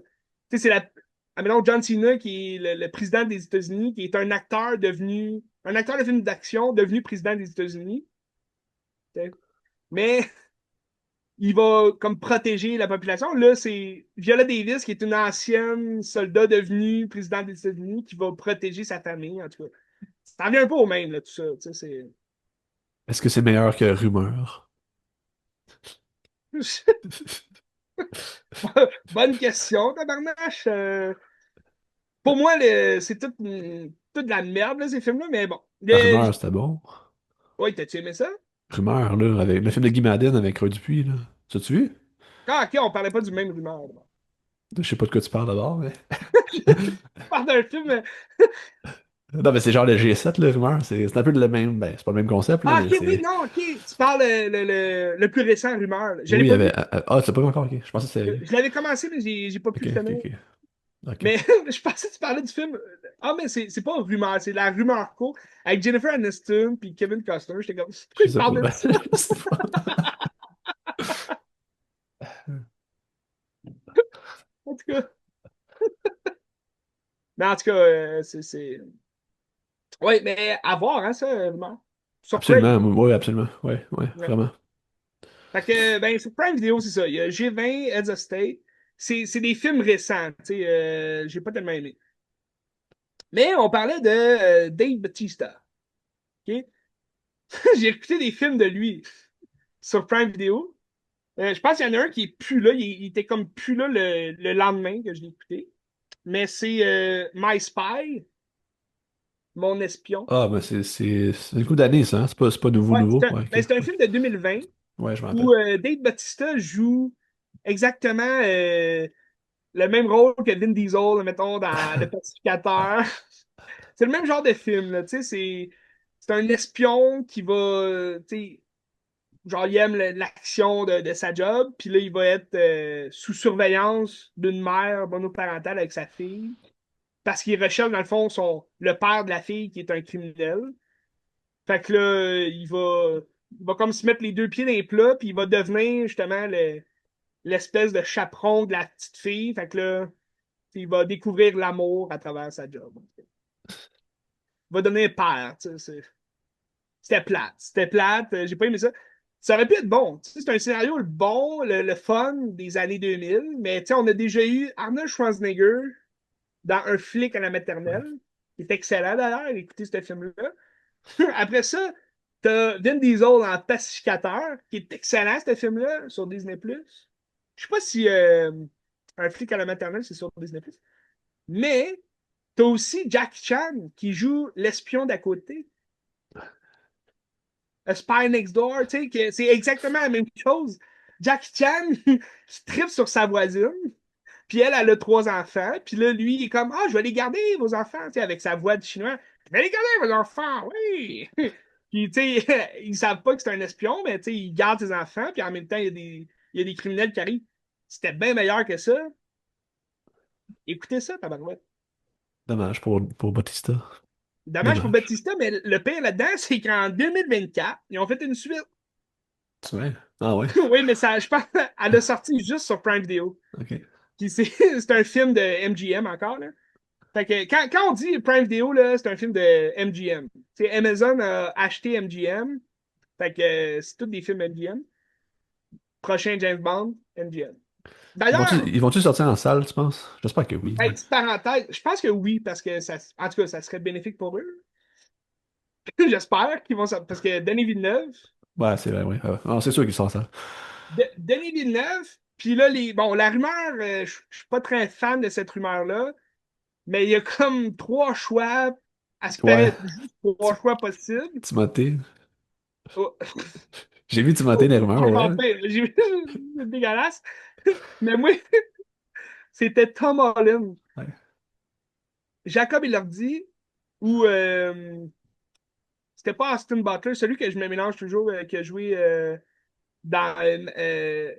Tu sais, c'est la. Admettons, John Cena, qui est le président des États-Unis, qui est un acteur devenu. Un acteur de film d'action devenu président des États-Unis. Tu Mais il va comme protéger la population. Là, c'est Viola Davis, qui est une ancienne soldat devenue président des États-Unis, qui va protéger sa famille, en tout cas. Ça revient un peu au même, là, tout ça. Tu sais, Est-ce que c'est meilleur que Rumeur? c'est... Bonne question, tabarnache. Pour moi, c'est toute de la merde, là, ces films-là, mais bon. Rumeur, c'était bon. Ouais, t'as-tu aimé ça? Rumeur, là, avec le film de Guy Madden avec Roy Dupuis, là. Tu as-tu vu? Ah, ok, on parlait pas du même rumeur. Je sais pas de quoi tu parles d'abord, mais. On parle d'un film. Non, mais c'est genre le G7, le Rumeur. C'est un peu le même. Ben, c'est pas le même concept, là, Ah, mais ok, oui, c'est. non, ok. Tu parles le plus récent rumeur, là. Je l'ai Oui, il y pas avait. vu. Ah, tu l'as pas vu encore, ok. Je pensais que c'était. Je l'avais commencé, mais j'ai pas pu Ok, le ok, finir. ok. Ok. Mais je pensais que tu parlais du film. Ah, mais c'est pas rumeur, c'est la rumeur courte avec Jennifer Aniston puis Kevin Costner. J'étais comme, pourquoi Je il sais pas. parle de ça? Je sais pas. En tout cas. Mais en tout cas, ouais, mais à voir, hein, ça, rumeur. Sur Absolument. Crave. Oui, absolument. Ouais, ouais, Ouais. vraiment. Fait que, ben, sur Prime Video, c'est ça. Il y a G20, Heads of State. C'est des films récents, tu sais, j'ai pas tellement aimé. Mais on parlait de Dave Bautista. OK? J'ai écouté des films de lui sur Prime Video. Je pense qu'il y en a un qui est plus là. Il était comme plus là le lendemain que je l'ai écouté. Mais c'est My Spy. Mon espion. Ah, ben c'est un coup d'année, ça, hein? C'est pas nouveau, Ouais, nouveau. Ouais, ok. c'est un film de 2020 Ouais, je me rappelle. où Dave Bautista joue exactement le même rôle que Vin Diesel, mettons, dans Le Pacificateur. C'est le même genre de film, là, tu sais, c'est un espion qui va, tu sais, genre, il aime l'action de sa job, puis là, il va être sous surveillance d'une mère monoparentale avec sa fille, parce qu'il recherche, dans le fond, le père de la fille qui est un criminel. Fait que là, il va comme se mettre les deux pieds dans les plats, puis il va devenir, justement, l'espèce de chaperon de la petite fille. Fait que là, il va découvrir l'amour à travers sa job. Il va devenir père, tu sais, c'était plate. C'était plate. J'ai pas aimé ça. Ça aurait pu être bon. Tu sais, c'est un scénario le bon, le fun des années 2000. Mais tu sais, on a déjà eu Arnold Schwarzenegger dans Un flic à la Ouais. maternelle, qui est excellent d'ailleurs. Écoutez ce film-là. Après ça, t'as Vin Diesel en Pacificateur, qui est excellent, ce film-là, sur Disney+. Je sais pas si Un flic à la maternelle, c'est sur Disney+. Mais t'as aussi Jackie Chan, qui joue l'espion d'à côté. A Spy Next Door, tu sais, c'est exactement la même chose. Jackie Chan se tripe sur sa voisine, puis elle a trois enfants, puis là, lui, il est comme, ah, je vais les garder, vos enfants, tu sais, avec sa voix de chinois. Je vais les garder, vos enfants, oui! Puis, tu sais, ils savent pas que c'est un espion, mais tu sais, il garde ses enfants, puis en même temps, il y a des criminels qui arrivent. C'était bien meilleur que ça. Écoutez ça, tabarouette. Dommage pour Batista. Dommage pour Dommage. Batista, mais le pire là-dedans, c'est qu'en 2024, ils ont fait une suite. Tu vois? Ah ouais? Oui, mais ça, je pense, elle a sorti juste sur Prime Video. Ok. Puis c'est c'est un film de MGM encore, là. Fait que quand on dit Prime Video, là, c'est un film de MGM. C'est Amazon a acheté MGM. Fait que c'est tous des films MGM. Prochain James Bond, MGM. Ils vont-tu D'ailleurs, ils vont-tu sortir en salle, tu penses? J'espère que oui. hey, petite parenthèse, je pense que oui, parce que ça, en tout cas, ça serait bénéfique pour eux. J'espère qu'ils vont sortir. Parce que Denis Villeneuve, Ouais, c'est vrai, oui. Non, c'est sûr qu'ils sont en salle. Denis Villeneuve, puis là, bon, la rumeur, je suis pas très fan de cette rumeur-là, mais il y a comme trois choix, à ce qui Ouais. paraît, juste trois Ti- choix possibles. Timothée. Oh, J'ai vu Timothée les rumeurs, encore ouais. pire, c'est dégueulasse. Mais moi, c'était Tom Holland, Ouais. Jacob Elordi, ou c'était pas Austin Butler, celui que je me mélange toujours, qui a joué dans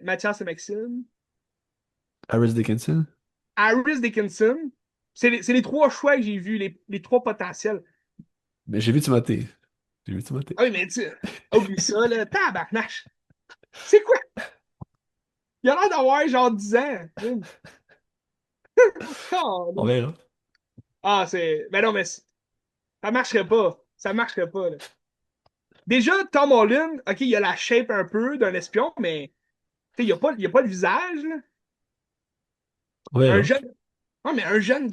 Mathias et Maxime. Harris Dickinson. Harris Dickinson. C'est les trois choix que j'ai vus, les trois potentiels. Mais j'ai vu Timothée. J'ai vu Timothée. Ah oui, mais oublie ça, là, tabarnache. C'est quoi? Il a l'air d'avoir genre 10 ans. On Oh, verra. ah, c'est. Ben non, mais ça marcherait pas. Ça marcherait pas, là. Déjà, Tom Holland, OK, il a la shape un peu d'un espion, mais tu sais, il a pas le visage, là. On Un verra. jeune. Non, mais un jeune.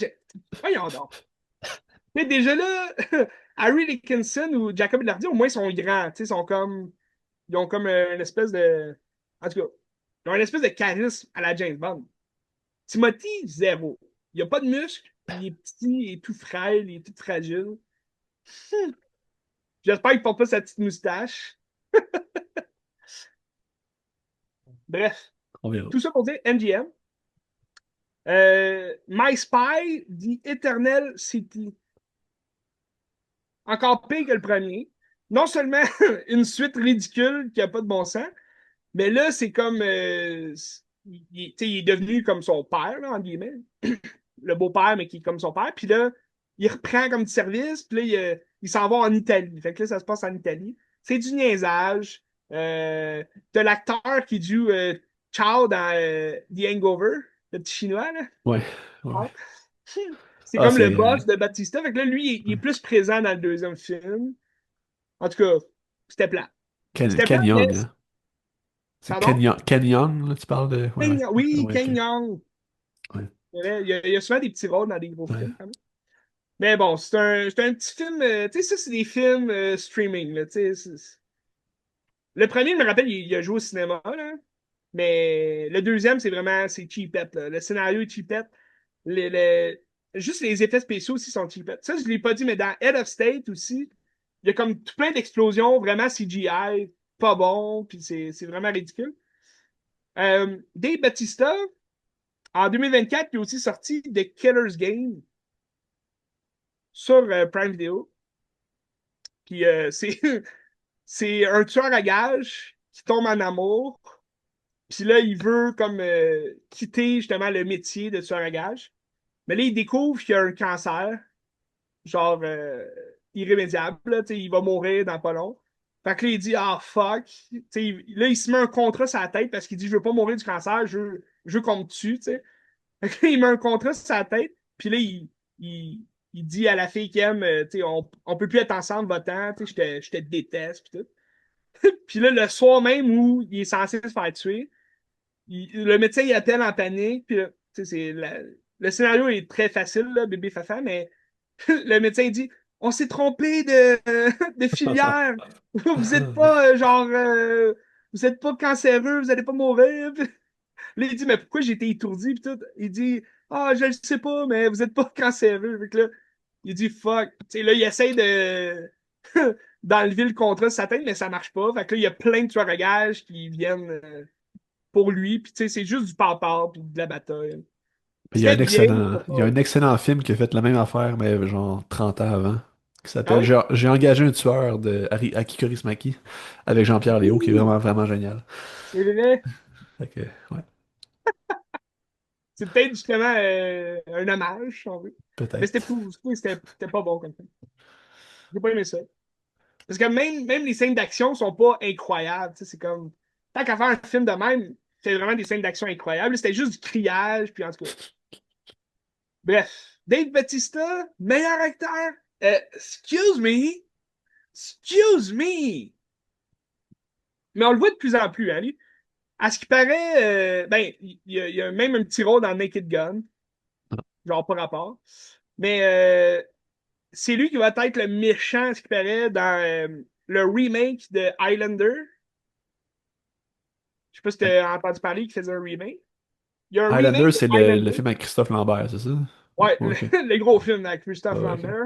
Voyons donc. Mais déjà là, Harry Dickinson ou Jacob Elordi, au moins, ils sont grands. Tu sais, ils ont comme une espèce de. En tout cas, ils ont une espèce de charisme à la James Bond. Timothy, zéro. Il a pas de muscles, il est petit, il est tout frêle, il est tout fragile. J'espère qu'il porte pas sa petite moustache. Bref, On verra. tout ça pour dire MGM. My Spy, The Eternal City. Encore pire que le premier. Non seulement une suite ridicule qui a pas de bon sens, mais là, c'est comme. Il est devenu comme son père, là, en guillemets. Le beau-père, mais qui est comme son père. Puis là, il reprend comme du service. Puis là, il s'en va en Italie. Fait que là, ça se passe en Italie. C'est du niaisage. T'as l'acteur qui joue Chow dans The Hangover, le petit chinois, là. Ouais. Ouais. Ouais. C'est Ah, comme le c'est boss de Batista. Fait que là, lui, il est plus présent dans le deuxième film. En tout cas, c'était plat. C'était Ken plat, mais. Young, hein. C'est Pardon? Ken Young, là, tu parles de. Ouais, ouais. Oui, Ouais, ok. Ken Young. Ouais. Il y a souvent des petits rôles dans des gros Ouais. films, quand même. Mais bon, c'est un petit film. Tu sais, ça, c'est des films streaming. Là, tu sais, le premier, je me rappelle, il a joué au cinéma. Là, mais le deuxième, c'est vraiment c'est cheapette. Là. Le scénario est cheapette. Le, le- juste les effets spéciaux aussi sont cheap. Ça, je l'ai pas dit, mais dans Head of State aussi, il y a comme tout plein d'explosions, vraiment CGI, pas bon, puis c'est vraiment ridicule. Dave Bautista, en 2024, il a aussi sorti The Killer's Game sur Prime Video. Puis c'est un tueur à gages qui tombe en amour. Puis là, il veut comme quitter justement le métier de tueur à gages. Mais là, il découvre qu'il a un cancer, genre irrémédiable. Là, il va mourir dans pas long. Fait que là, il dit ah fuck. Là, il se met un contrat sur la tête parce qu'il dit je veux pas mourir du cancer, je veux qu'on me tue. T'sais. Fait que là, il met un contrat sur sa tête. Puis là, il, il dit à la fille qu'il aime on peut plus être ensemble, va-t'en, je te déteste. Puis tout. Puis là, le soir même où il est censé se faire tuer, le médecin il appelle en panique. Puis là, le scénario est très facile, là, bébé Fafa, mais le médecin il dit on s'est trompé de filière. Vous êtes pas vous êtes pas cancéreux, vous allez pas mourir. Puis là, il dit mais pourquoi j'ai été étourdi? Puis tout. Il dit ah, je le sais pas, mais vous êtes pas cancéreux. Fait que là, il dit fuck. Tu sais, là, il essaie de d'enlever le contrat de sa tête, mais ça marche pas. Fait que là, il y a plein de tueurs à gages qui viennent pour lui. Puis tu sais, c'est juste du par puis de la bataille. Très vieille. Il y a un excellent film qui a fait la même affaire, mais genre 30 ans avant, qui Ah s'appelle oui? J'ai engagé un tueur de Aki Kaurismäki avec Jean-Pierre Léaud, qui est Oui, vraiment, vraiment génial. c'est vrai. Fait que, ouais, C'est peut-être justement un hommage, si on veut. Mais c'était peut-être. fou. C'était pas bon comme film. J'ai pas aimé ça. Parce que même les scènes d'action sont pas incroyables. Tu sais, c'est comme. Tant qu'à faire un film de même, c'est vraiment des scènes d'action incroyables. C'était juste du criage, puis en tout cas. Bref. Dave Bautista, meilleur acteur. Excuse me. Excuse me. Mais on le voit de plus en plus, hein, lui. À ce qui paraît, ben, il y a même un petit rôle dans Naked Gun. Genre, pas rapport. Mais c'est lui qui va être le méchant, à ce qui paraît, dans le remake de Highlander. Je sais pas si tu as entendu parler qu'il faisait un remake. Il y a un Highlander, remake de c'est le Highlander. film avec Christophe Lambert, c'est ça? Ouais, Ouais, ok. le gros film avec Ah, Christophe ouais, ok. Lambert.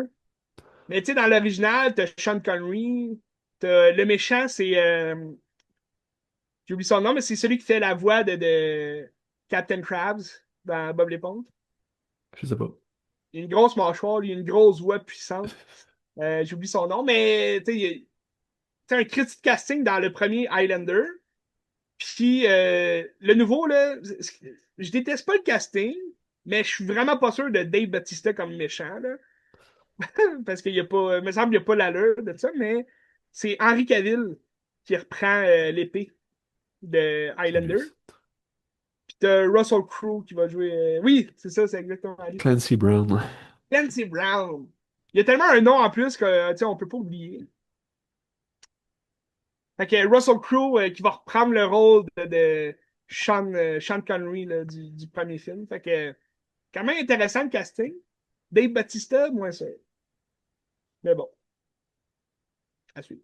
Mais tu sais, dans l'original, t'as Sean Connery. Le méchant, c'est. J'oublie son nom, mais c'est celui qui fait la voix de Captain Krabs dans Bob l'éponge. Je sais pas. Il a une grosse mâchoire, il a une grosse voix puissante. J'oublie son nom, mais tu sais, c'est un critique casting dans le premier Highlander. Puis le nouveau, là, je déteste pas le casting, mais je suis vraiment pas sûr de Dave Bautista comme méchant, là. Parce qu'il y a pas, il me semble qu'il n'y a pas l'allure de ça, mais c'est Henry Cavill qui reprend l'épée de C'est Highlander. lui. Puis t'as Russell Crowe qui va jouer. Oui, c'est ça, c'est exactement lui. Clancy Brown. Clancy Brown. Il y a tellement un nom en plus que, tu sais, on peut pas oublier. Fait que Russell Crowe qui va reprendre le rôle de Sean Connery là, du premier film. Fait que quand même intéressant le casting. Dave Bautista, moins ça. Mais bon, à suivre.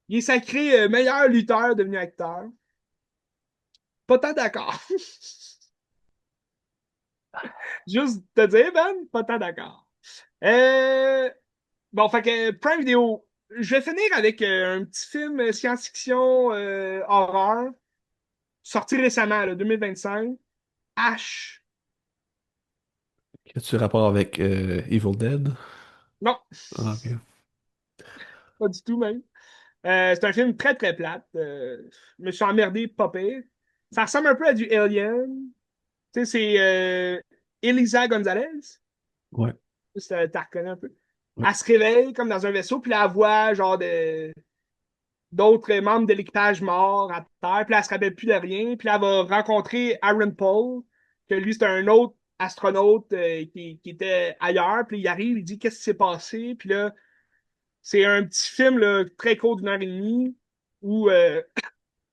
Il est sacré meilleur lutteur devenu acteur. Pas tant d'accord. Juste te dire, Ben, pas tant d'accord. Euh, Bon, fait que Prime Video, je vais finir avec un petit film science-fiction horreur sorti récemment, là, 2025. H. As-tu rapport avec Evil Dead? Non, Ah, ok. pas du tout même. C'est un film très très plate. Je me suis emmerdé, pas pire. Ça ressemble un peu à du Alien. Tu sais, c'est Elisa Gonzalez. Ouais. T'as reconnu un peu. Ouais. Elle se réveille comme dans un vaisseau, puis là, elle voit genre d'autres membres de l'équipage morts à terre, puis là, elle se rappelle plus de rien, puis là, elle va rencontrer Aaron Paul, que lui, c'est un autre astronaute qui était ailleurs, puis il arrive, il dit qu'est-ce qui s'est passé, puis là, c'est un petit film là, très court d'une heure et demie où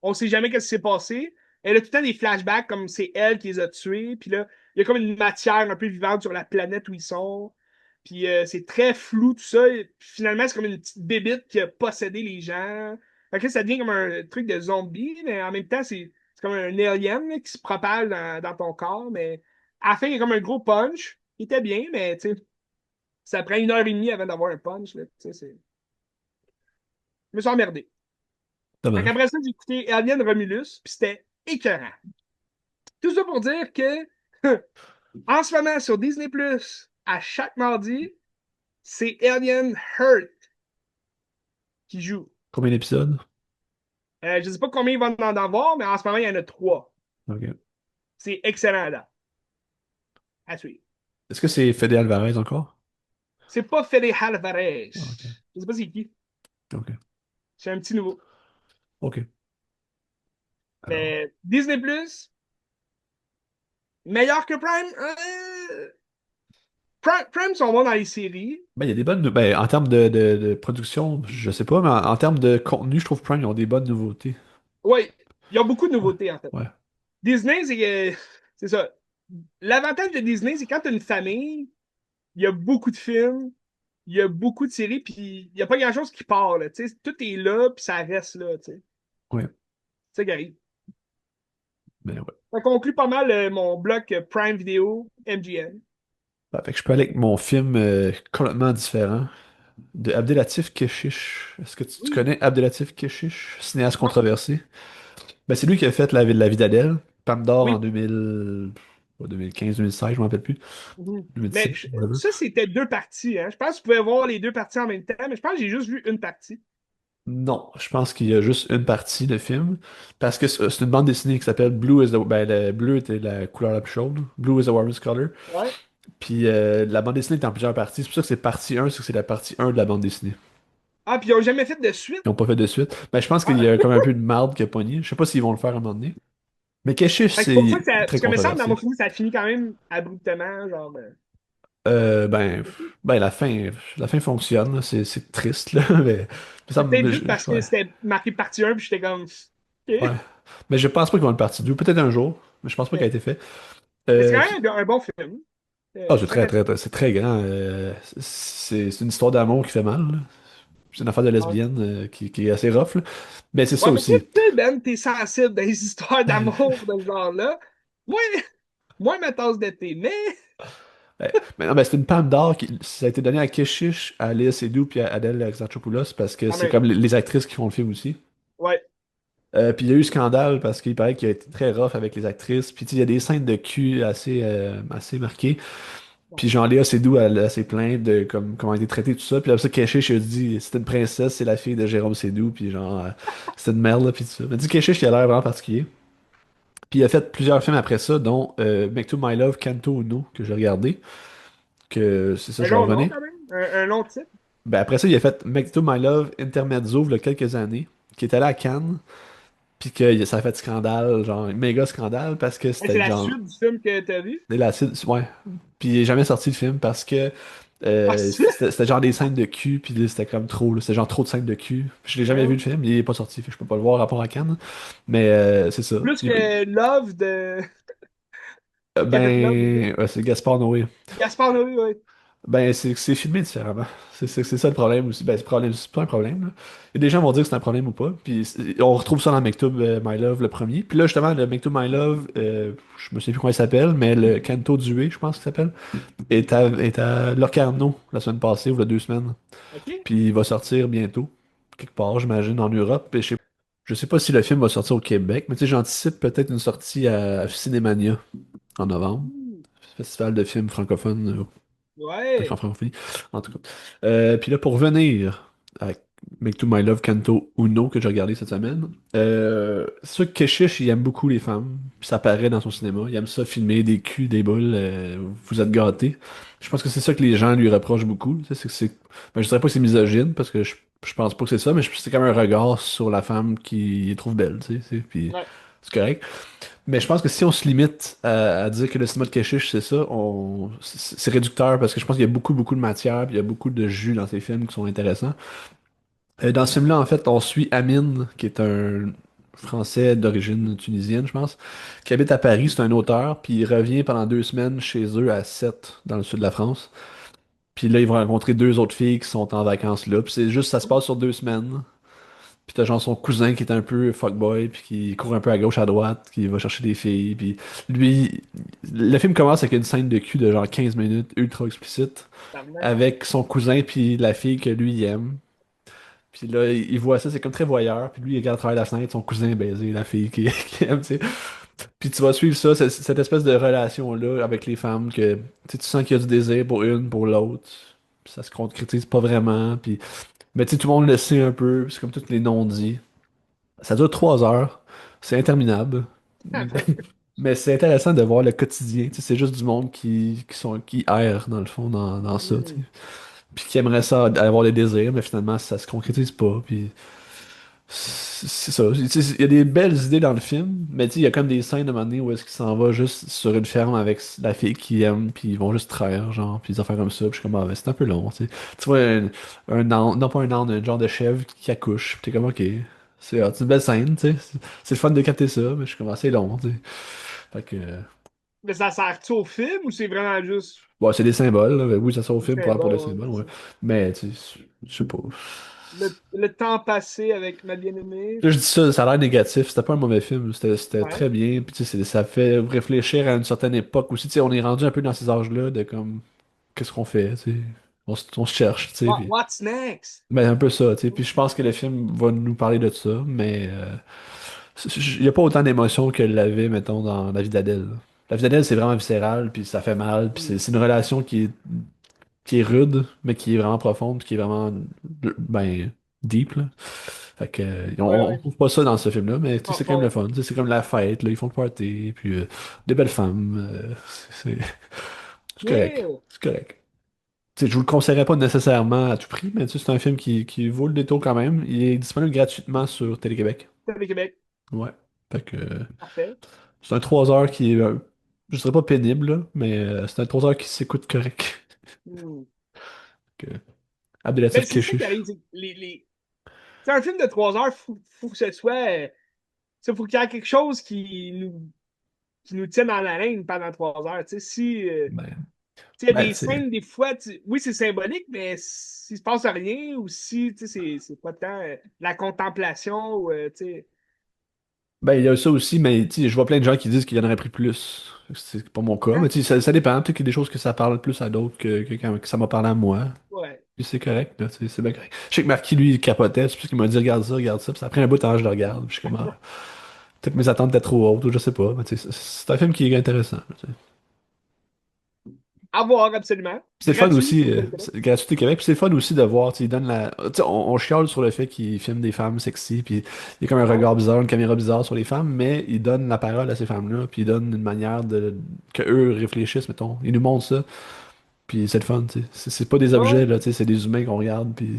on sait jamais qu'est-ce qui s'est passé. Elle a tout le temps des flashbacks comme c'est elle qui les a tués. Puis là, il y a comme une matière un peu vivante sur la planète où ils sont. Puis c'est très flou tout ça. Et puis, finalement, c'est comme une petite bébite qui a possédé les gens. Fait que là, ça devient comme un truc de zombie, mais en même temps, c'est comme un alien là, qui se propage dans ton corps. Mais à la fin, il y a comme un gros punch. qui était bien, mais tu sais, ça prend 1 heure et demie avant d'avoir un punch. Là, tu sais, je me suis emmerdé. Fait Dommage. qu'après ça, j'ai écouté Alien Romulus, puis c'était écœurant. Tout ça pour dire que, en ce moment, sur Disney+, à chaque mardi, c'est Alien Hurt qui joue. Combien d'épisodes? Je ne sais pas combien ils vont en avoir, mais en ce moment, il y en a 3. Ok. C'est excellent là, à suivre. Est-ce que c'est Fede Alvarez encore? C'est pas Fede Alvarez. Ah, ok. Je sais pas c'est qui. Ok. C'est un petit nouveau. Ok. Alors. Mais Disney+, meilleur que Prime? Prime sont bons dans les séries. Ben, il y a des bonnes. Ben, en termes de production, je sais pas, mais en termes de contenu, je trouve Prime, ils ont des bonnes nouveautés. Oui, il y a beaucoup de Ouais. nouveautés, en fait. Ouais. Disney, c'est que, c'est ça. L'avantage de Disney, c'est quand tu as une famille, il y a beaucoup de films, il y a beaucoup de séries, puis il n'y a pas grand-chose qui part, là, tu sais. Tout est là, puis ça reste là, tu sais. Ouais. C'est ça qui arrive. Ben ouais. Ça conclut pas mal mon bloc Prime Video MGM. Fait que je peux aller avec mon film complètement différent de Abdelatif Kechiche. Est-ce que tu Oui. connais Abdelatif Kechiche, cinéaste Non. controversé? Ben, c'est lui qui a fait La Vie d'Adèle, Palme d'Or en Oui. 2000, 2015, 2016, je ne me rappelle plus. Mhm. Mais 2017, whatever. ça, c'était 2 parties, hein. Je pense que tu pouvais voir les 2 parties en même temps, mais je pense que j'ai juste vu une partie. Non, je pense qu'il y a juste une partie de film. Parce que c'est une bande dessinée qui s'appelle Blue is the... Ben, le bleu était la couleur la plus chaude. Blue is the warmest color. Ouais. Puis la bande dessinée est en plusieurs parties. C'est pour ça que c'est partie 1, c'est que c'est la partie 1 de la bande dessinée. Ah, puis ils n'ont jamais fait de suite. Ils n'ont pas fait de suite. Ben, je pense qu'il y Ah. a comme un peu de marde qui a pogné. Je sais pas s'ils vont le faire à un moment donné. Mais Keshish, Fait que c'est pour ça c'est que ça. très Parce que, me semble, dans controversé. mon film, ça finit quand même abruptement, genre. Ben, ben la fin fonctionne, là. C'est triste, là. Mais, C'est peut-être juste parce que ouais, c'était marqué partie 1, puis j'étais comme. ouais. OK. Mais je pense pas qu'ils vont le partie 2. Peut-être un jour, mais je pense pas qu'il a Mais, été fait. mais c'est Euh, quand même un bon film. Ah, c'est très, Sympathique. c'est très grand. C'est une histoire d'amour qui fait mal, là. C'est une affaire de Ouais. lesbienne qui est assez rough, là. Mais c'est ça Ouais, mais aussi. tu sais, Ben, t'es sensible dans les histoires d'amour de ce genre-là. Moi, moi, ma tasse de thé, mais. Mais non, ben, c'est une palme d'or qui ça a été donné à Keshish, à Léa Seydoux puis à Adèle Exarchopoulos parce que Quand c'est même. comme les actrices qui font le film aussi. Ouais. Puis il y a eu scandale parce qu'il paraît qu'il a été très rough avec les actrices. Puis tu sais, il y a des scènes de cul assez marquées. Puis genre Léa Seydoux, elle s'est plainte de comment elle a été traitée, tout ça. Puis après ça, Keshish il a dit c'est une princesse, c'est la fille de Jérôme Seydoux. Puis genre, c'est une merde, là, puis tout ça. Mais dit Keshish, il a l'air vraiment particulier. Puis il a fait plusieurs films après ça, dont Make to My Love, Canto Uno, que j'ai regardé. Que c'est ça, Un je vais long nom, revenir. quand même. Un long titre. Ben après ça, il a fait Make to My Love Intermezzo, il y a quelques années, qui est allé à Cannes, puis que ça a fait scandale, genre méga scandale, parce que Mais c'est c'était la genre suite du film que t'as vu. de l'acide, ouais. Puis il est jamais sorti le film parce que Ah, c'est. c'était genre des scènes de cul, puis là, c'était comme trop, là, c'était genre trop de scènes de cul. Je l'ai jamais vu le film, il est pas sorti, fait que je peux pas le voir à rapport à Cannes, mais c'est ça. Plus que Love de. Qui a fait Love aussi. Ben, ouais, c'est Gaspard Noé. Gaspard Noé, ouais. Ben, c'est filmé différemment. C'est ça le problème aussi. Ben, c'est pas un problème, là. Et des gens vont dire que c'est un problème ou pas. Puis on retrouve ça dans Mektoub My Love, le premier. Puis là, justement, le Mektoub My Love, je me sais plus comment il s'appelle, mais le Canto Dué, je pense qu'il s'appelle, est à Locarno la semaine passée, ou il y a 2 semaines. OK. Puis il va sortir bientôt, quelque part, j'imagine, en Europe. Et je sais pas si le film va sortir au Québec, mais tu sais, j'anticipe peut-être une sortie à Cinémania en novembre. Hmm. Festival de films francophones en Ouais. francophonie, en tout cas. Puis là, pour revenir à Make to My Love Canto Uno que j'ai regardé cette semaine, c'est sûr que Keshish, il aime beaucoup les femmes. Puis ça paraît dans son cinéma. Il aime ça filmer des culs, des boules. Vous êtes gâtés. Je pense que c'est ça que les gens lui reprochent beaucoup. Tu sais, ben, je dirais pas que c'est misogyne, parce que je pense pas que c'est ça, mais c'est comme un regard sur la femme qui les trouve belle. Puis Ouais. c'est correct. Mais je pense que si on se limite à dire que le cinéma de Keshish, c'est ça, c'est réducteur parce que je pense qu'il y a beaucoup, beaucoup de matière, puis il y a beaucoup de jus dans ces films qui sont intéressants. Dans ce film-là, en fait, on suit Amine, qui est un Français d'origine tunisienne, je pense, qui habite à Paris, c'est un auteur, puis il revient pendant 2 semaines chez eux à Sète, dans le sud de la France. Puis là, ils vont rencontrer 2 autres filles qui sont en vacances là. Puis c'est juste, ça se passe sur 2 semaines. Puis t'as genre son cousin qui est un peu fuckboy, puis qui court un peu à gauche, à droite, qui va chercher des filles. Puis lui, le film commence avec une scène de cul de genre 15 minutes, ultra explicite, Tabarnak. avec son cousin puis la fille que lui il aime. Puis là, il voit ça, c'est comme très voyeur. Puis lui, il regarde à travers la fenêtre, son cousin baiser la fille qu'il aime, tu sais. Puis tu vas suivre ça, cette espèce de relation-là avec les femmes que tu sens qu'il y a du désir pour une, pour l'autre. Puis ça se concrétise pas vraiment. Puis... Mais tu sais, tout le monde le sait un peu. C'est comme tous les non-dits. Ça dure 3 heures. C'est interminable. Mais c'est intéressant de voir le quotidien. Tu sais, c'est juste du monde qui erre, dans le fond, dans ça. Tu sais. Hmm. Puis qui aimerait ça avoir des désirs, mais finalement, ça se concrétise pas. Puis c'est ça. Tu sais, il y a des belles idées dans le film, mais tu sais, il y a comme des scènes de un moment donné où est-ce qu'il s'en va juste sur une ferme avec la fille qu'il aime, puis ils vont juste trahir, genre, puis des affaires comme ça. Puis je suis comme, ah, ben, c'est un peu long, tu sais. Tu vois, un âne, non pas un âne, un genre de chèvre qui accouche, puis t'es comme, ok, c'est une belle scène, tu sais. C'est le fun de capter ça, mais je suis comme, ah, c'est long, tu sais. Fait que, Mais ça sert-tu au film ou c'est vraiment juste bon, c'est des symboles, là. Oui, ça sort au un film pour les symbole, symboles, c'est ouais. ça? Mais, tu sais, je sais pas. Le temps passé avec ma bien-aimée. Là, je dis ça, ça a l'air négatif. C'était pas un mauvais film. C'était Ouais. très bien. Puis, tu sais, ça fait réfléchir à une certaine époque aussi. Tu sais, on est rendu un peu dans ces âges-là de comme, qu'est-ce qu'on fait, tu sais. On se cherche, tu sais. Puis, What's next? ben, un peu ça, tu sais. Puis, je pense que le film va nous parler de ça, mais il n'y a pas autant d'émotions qu'elle l'avait, mettons, dans La vie d'Adèle. La vie d'Adèle, c'est vraiment viscéral, puis ça fait mal. Puis, c'est une relation qui est rude, mais qui est vraiment profonde, puis qui est vraiment, ben, deep, là. Fait que, Ouais, on ouais. trouve pas ça dans ce film-là, mais tu sais, Pas c'est quand même le fort. fun. Tu sais, c'est comme la fête, là, ils font le party, puis des belles femmes. C'est c'est correct. Yeah! C'est correct. Tu sais, je vous le conseillerais pas nécessairement à tout prix, mais tu sais, c'est un film qui vaut le détour quand même. Il est disponible gratuitement sur Télé-Québec. Télé Québec. Ouais. Fait que Parfait. c'est un 3 heures qui est, je dirais pas pénible, là, mais c'est un 3 heures qui s'écoute correct. Hmm. Que, Ben, Abdelatif c'est ça qui Kechiche. arrive. C'est que c'est un film de 3 heures, faut que ce soit. Faut qu'il y ait quelque chose qui nous tienne en haleine pendant 3 heures. Tu sais, si. Ben, Il y a ben, des scènes, des fois, oui, c'est symbolique, mais s'il se passe rien, ou si, tu sais, c'est pas tant la contemplation, ou, tu sais. Ben, il y a ça aussi, mais tu sais, je vois plein de gens qui disent qu'il y en aurait pris plus. C'est pas mon cas, Hein? mais tu sais, ça dépend. Peut-être qu'il y a des choses que ça parle plus à d'autres que ça m'a parlé à moi. Ouais. Puis c'est correct, là, tu sais, c'est bien correct. Je sais que Marquis, lui, il capotait, c'est plus qu'il m'a dit regarde ça, puis ça a pris un bout de temps, je le regarde. Puis je suis comme, ah, peut-être que mes attentes étaient trop hautes, ou je sais pas, mais tu sais, c'est un film qui est intéressant, là, tu sais. À voir, absolument. Puis c'est le fun Gratuit aussi, sur Télé-Québec. c'est gratuité Québec, puis c'est le fun aussi de voir, tu sais, il donne la. Tu sais, on chiale sur le fait qu'il filme des femmes sexy, puis il y a comme un Ouais. regard bizarre, une caméra bizarre sur les femmes, mais il donne la parole à ces femmes-là, puis il donne une manière que eux réfléchissent, mettons. Il nous montre ça, puis c'est le fun, tu sais. C'est pas des Ouais. objets, là, tu sais, c'est des humains qu'on regarde, puis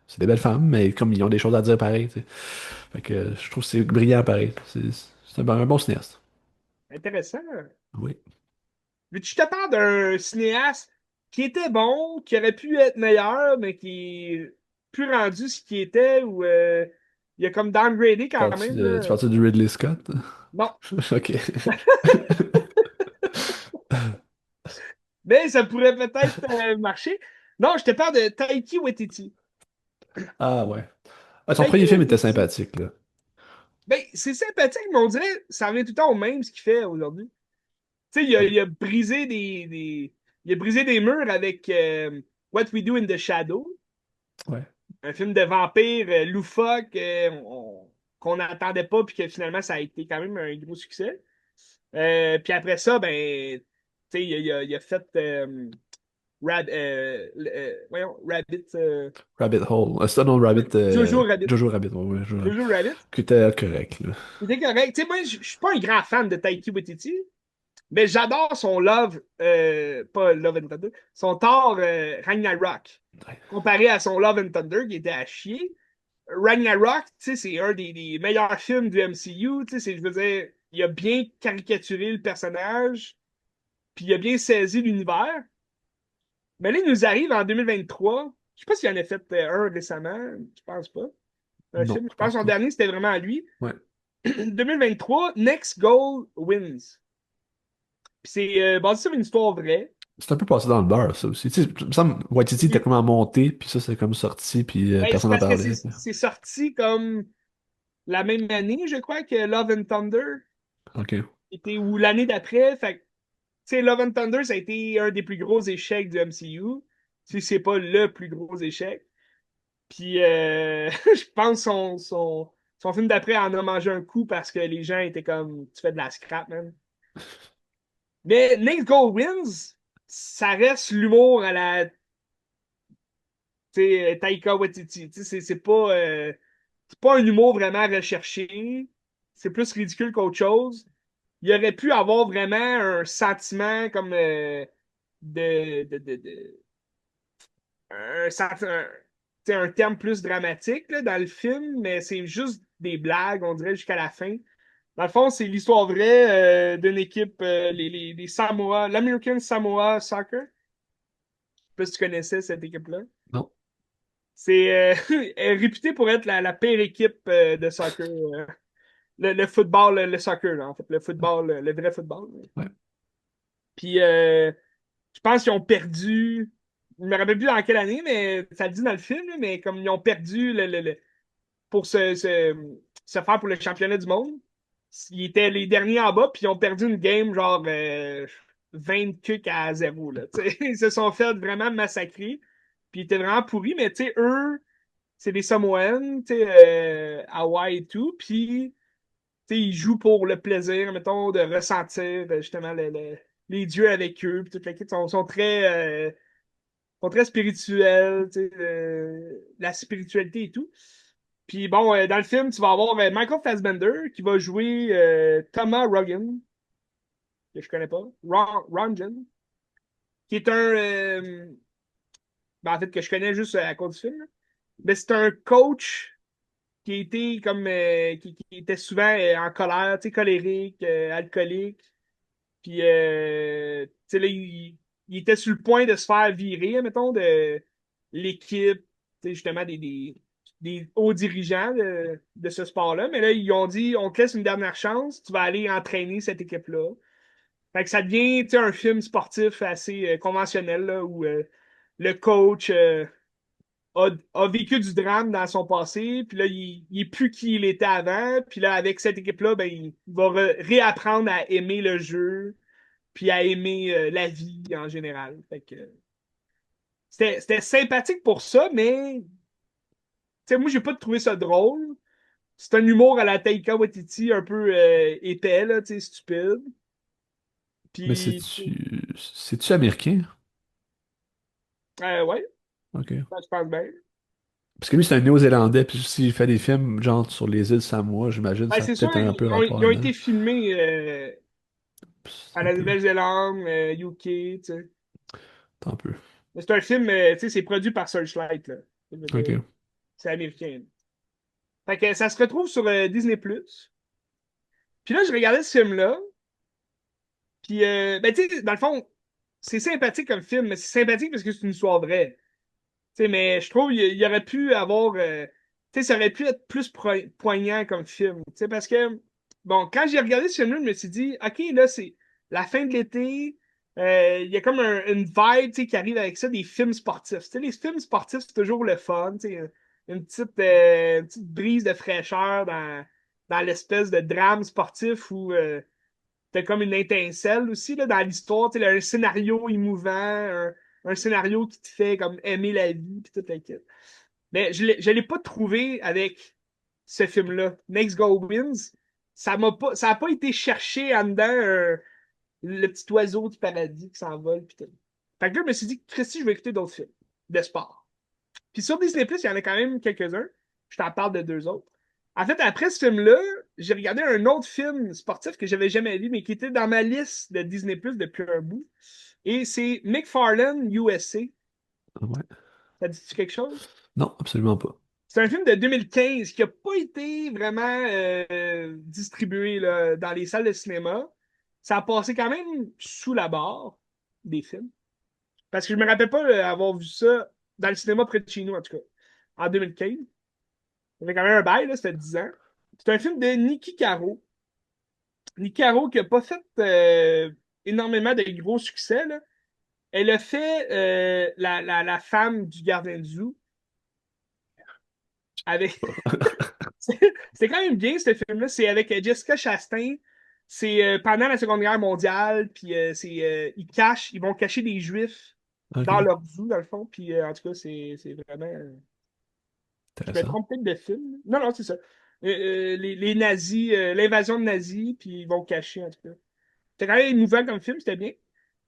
c'est des belles femmes, mais comme ils ont des choses à dire pareil, tu sais. Fait que je trouve que c'est brillant pareil. C'est un bon cinéaste. Intéressant. Oui. Veux-tu que je te parle d'un cinéaste qui était bon, qui aurait pu être meilleur, mais qui est plus rendu ce qu'il était, ou il a comme downgradé quand même, Tu là. parles-tu de Ridley Scott? Non. Ok. Mais ça pourrait peut-être marcher. Non, je te parle de Taiki Waititi. Ah ouais. Ah, son Taiki premier film était Waititi, sympathique, là. ben, c'est sympathique, mais on dirait ça revient tout le temps au même ce qu'il fait aujourd'hui. Tu sais, il a brisé il a brisé des murs avec What We Do in the Shadow, Ouais. un film de vampire loufoque qu'on n'attendait pas, puis que finalement ça a été quand même un gros succès. Puis après ça, ben, tu sais, il a fait voyons, Rabbit. Rabbit Hole. C'est non, Rabbit. Jojo Rabbit. Jojo Rabbit, ouais, ouais, Jojo Rabbit. Jojo Rabbit. Qui était correct, là. C'était correct. Tu sais, moi, je suis pas un grand fan de Taiki Waititi, mais j'adore son Love, pas Love and Thunder, son Thor Ragnarok. Ouais. Comparé à son Love and Thunder qui était à chier. Ragnarok, tu sais, c'est un des meilleurs films du MCU. Tu sais, je veux dire, il a bien caricaturé le personnage, puis il a bien saisi l'univers. Mais là, il nous arrive en 2023. Je sais pas s'il en a fait un récemment. Je pense pas. Un Non, film. Je je pense que pense son pas. dernier, c'était vraiment à lui. Ouais. 2023, Next Goal Wins. Puis c'est basé sur une histoire vraie. C'est un peu passé dans le beurre, ça aussi. Tu sais, il me semble Waititi était comme en montée, puis ça, c'est comme sorti, puis Ben, c'est personne n'en parce que parlait. c'est sorti comme la même année, je crois, que Love and Thunder, OK. ou l'année d'après. Fait que, tu sais, Love and Thunder, ça a été un des plus gros échecs du MCU. Si c'est pas le plus gros échec. Puis, je pense son film d'après en a mangé un coup parce que les gens étaient comme, tu fais de la scrap, man. Mais Next Goal Wins, ça reste l'humour à la, tu sais, Taika Waititi. Tu sais, c'est pas un humour vraiment recherché. C'est plus ridicule qu'autre chose. Il aurait pu avoir vraiment un sentiment comme de tu sais, un terme plus dramatique là, dans le film, mais c'est juste des blagues, on dirait, jusqu'à la fin. Dans le fond, c'est l'histoire vraie d'une équipe, les Samoa, l'American Samoa Soccer. Je sais pas si tu connaissais cette équipe-là. Non. C'est elle est réputée pour être la pire équipe de soccer. Le football, le soccer, là, en fait. Le football, le vrai football. Ouais. Puis, je pense qu'ils ont perdu. Je me rappelle plus dans quelle année, mais ça le dit dans le film, là, mais comme ils ont perdu pour se faire pour le championnat du monde, ils étaient les derniers en bas, puis ils ont perdu une game genre 20 cucs à zéro. Là, tu sais. Ils se sont fait vraiment massacrer, puis ils étaient vraiment pourris, mais tu sais, eux, c'est des Samoans, tu sais, Hawaï et tout, puis tu sais, ils jouent pour le plaisir, mettons, de ressentir justement les dieux avec eux, puis toute la kit sont très spirituels, tu sais, la spiritualité et tout. Puis bon, dans le film, tu vas avoir Michael Fassbender qui va jouer Thomas Rogan, que je connais pas, Rongen, qui est ben, en fait, que je connais juste à cause du film, là. Mais c'est un coach qui était comme qui était souvent en colère, tu sais, colérique, alcoolique. Puis tu sais, là, il était sur le point de se faire virer, mettons, de l'équipe, tu sais, justement, des hauts dirigeants de ce sport-là. Mais là, ils ont dit, on te laisse une dernière chance, tu vas aller entraîner cette équipe-là. Fait que ça devient, tu sais, un film sportif assez conventionnel, là, où le coach a vécu du drame dans son passé, puis là, il est plus qui il était avant, puis là, avec cette équipe-là, ben, il va réapprendre à aimer le jeu, puis à aimer la vie en général. Fait que c'était sympathique pour ça, mais tu sais, moi, j'ai pas trouvé ça drôle. C'est un humour à la Taika Waititi un peu épais, là, tu sais, stupide. Mais Puis, c'est-tu américain? ouais, OK. ça, je pense bien. Parce que lui, c'est un Néo-Zélandais, puis s'il fait des films, genre sur les îles Samoa, j'imagine, Ben, ça a c'est sûr, peut-être un peu ils rapport ont là-dedans. été filmés à Un la peu. Nouvelle-Zélande, UK, tu sais. Un peu. Mais c'est un film, tu sais, c'est produit par Searchlight, là. Je veux dire, OK. c'est américain. Fait que ça se retrouve sur Disney+. Puis là, je regardais ce film-là, puis, ben, tu sais, dans le fond, c'est sympathique comme film, mais c'est sympathique parce que c'est une histoire vraie. Tu sais, mais je trouve il aurait pu avoir. Tu sais, ça aurait pu être plus poignant comme film. Tu sais, parce que, bon, quand j'ai regardé ce film-là, je me suis dit, OK, là, c'est la fin de l'été. Il y a comme une vibe, tu sais, qui arrive avec ça, des films sportifs. Tu sais, les films sportifs, c'est toujours le fun. Tu sais, une petite brise de fraîcheur dans l'espèce de drame sportif où t'as comme une étincelle aussi là, dans l'histoire, tu sais, un scénario émouvant, un scénario qui te fait comme aimer la vie puis toute la quête. Mais je l'ai pas trouvé avec ce film-là. Next Go Wins, ça a pas été cherché en dedans le petit oiseau du paradis qui s'envole puis tout. Fait que là, je me suis dit, Christy, je vais écouter d'autres films de sport. Puis sur Disney+, il y en a quand même quelques-uns. Je t'en parle de deux autres. En fait, après ce film-là, j'ai regardé un autre film sportif que j'avais jamais vu, mais qui était dans ma liste de Disney+ depuis un bout. Et c'est McFarlane USA. Ouais. Ça dit-tu quelque chose? Non, absolument pas. C'est un film de 2015 qui n'a pas été vraiment distribué là, dans les salles de cinéma. Ça a passé quand même sous la barre des films. Parce que je me rappelle pas avoir vu ça dans le cinéma près de chez nous, en tout cas, en 2015. Ça fait quand même un bail, là, ça fait 10 ans. C'est un film de Nicky Caro. Nicky Caro qui a pas fait énormément de gros succès, là. Elle a fait la femme du gardien du zoo avec. C'est quand même bien, ce film-là. C'est avec Jessica Chastain. C'est pendant la Seconde Guerre mondiale. Puis ils vont cacher des Juifs dans Ok, leur zoo, dans le fond. Puis en tout cas, c'est vraiment. Je me intéressant. trompe peut-être de film. Non, non, c'est ça. Les nazis, l'invasion de nazis, puis ils vont cacher, en tout cas. C'était quand même émouvant comme film, c'était bien.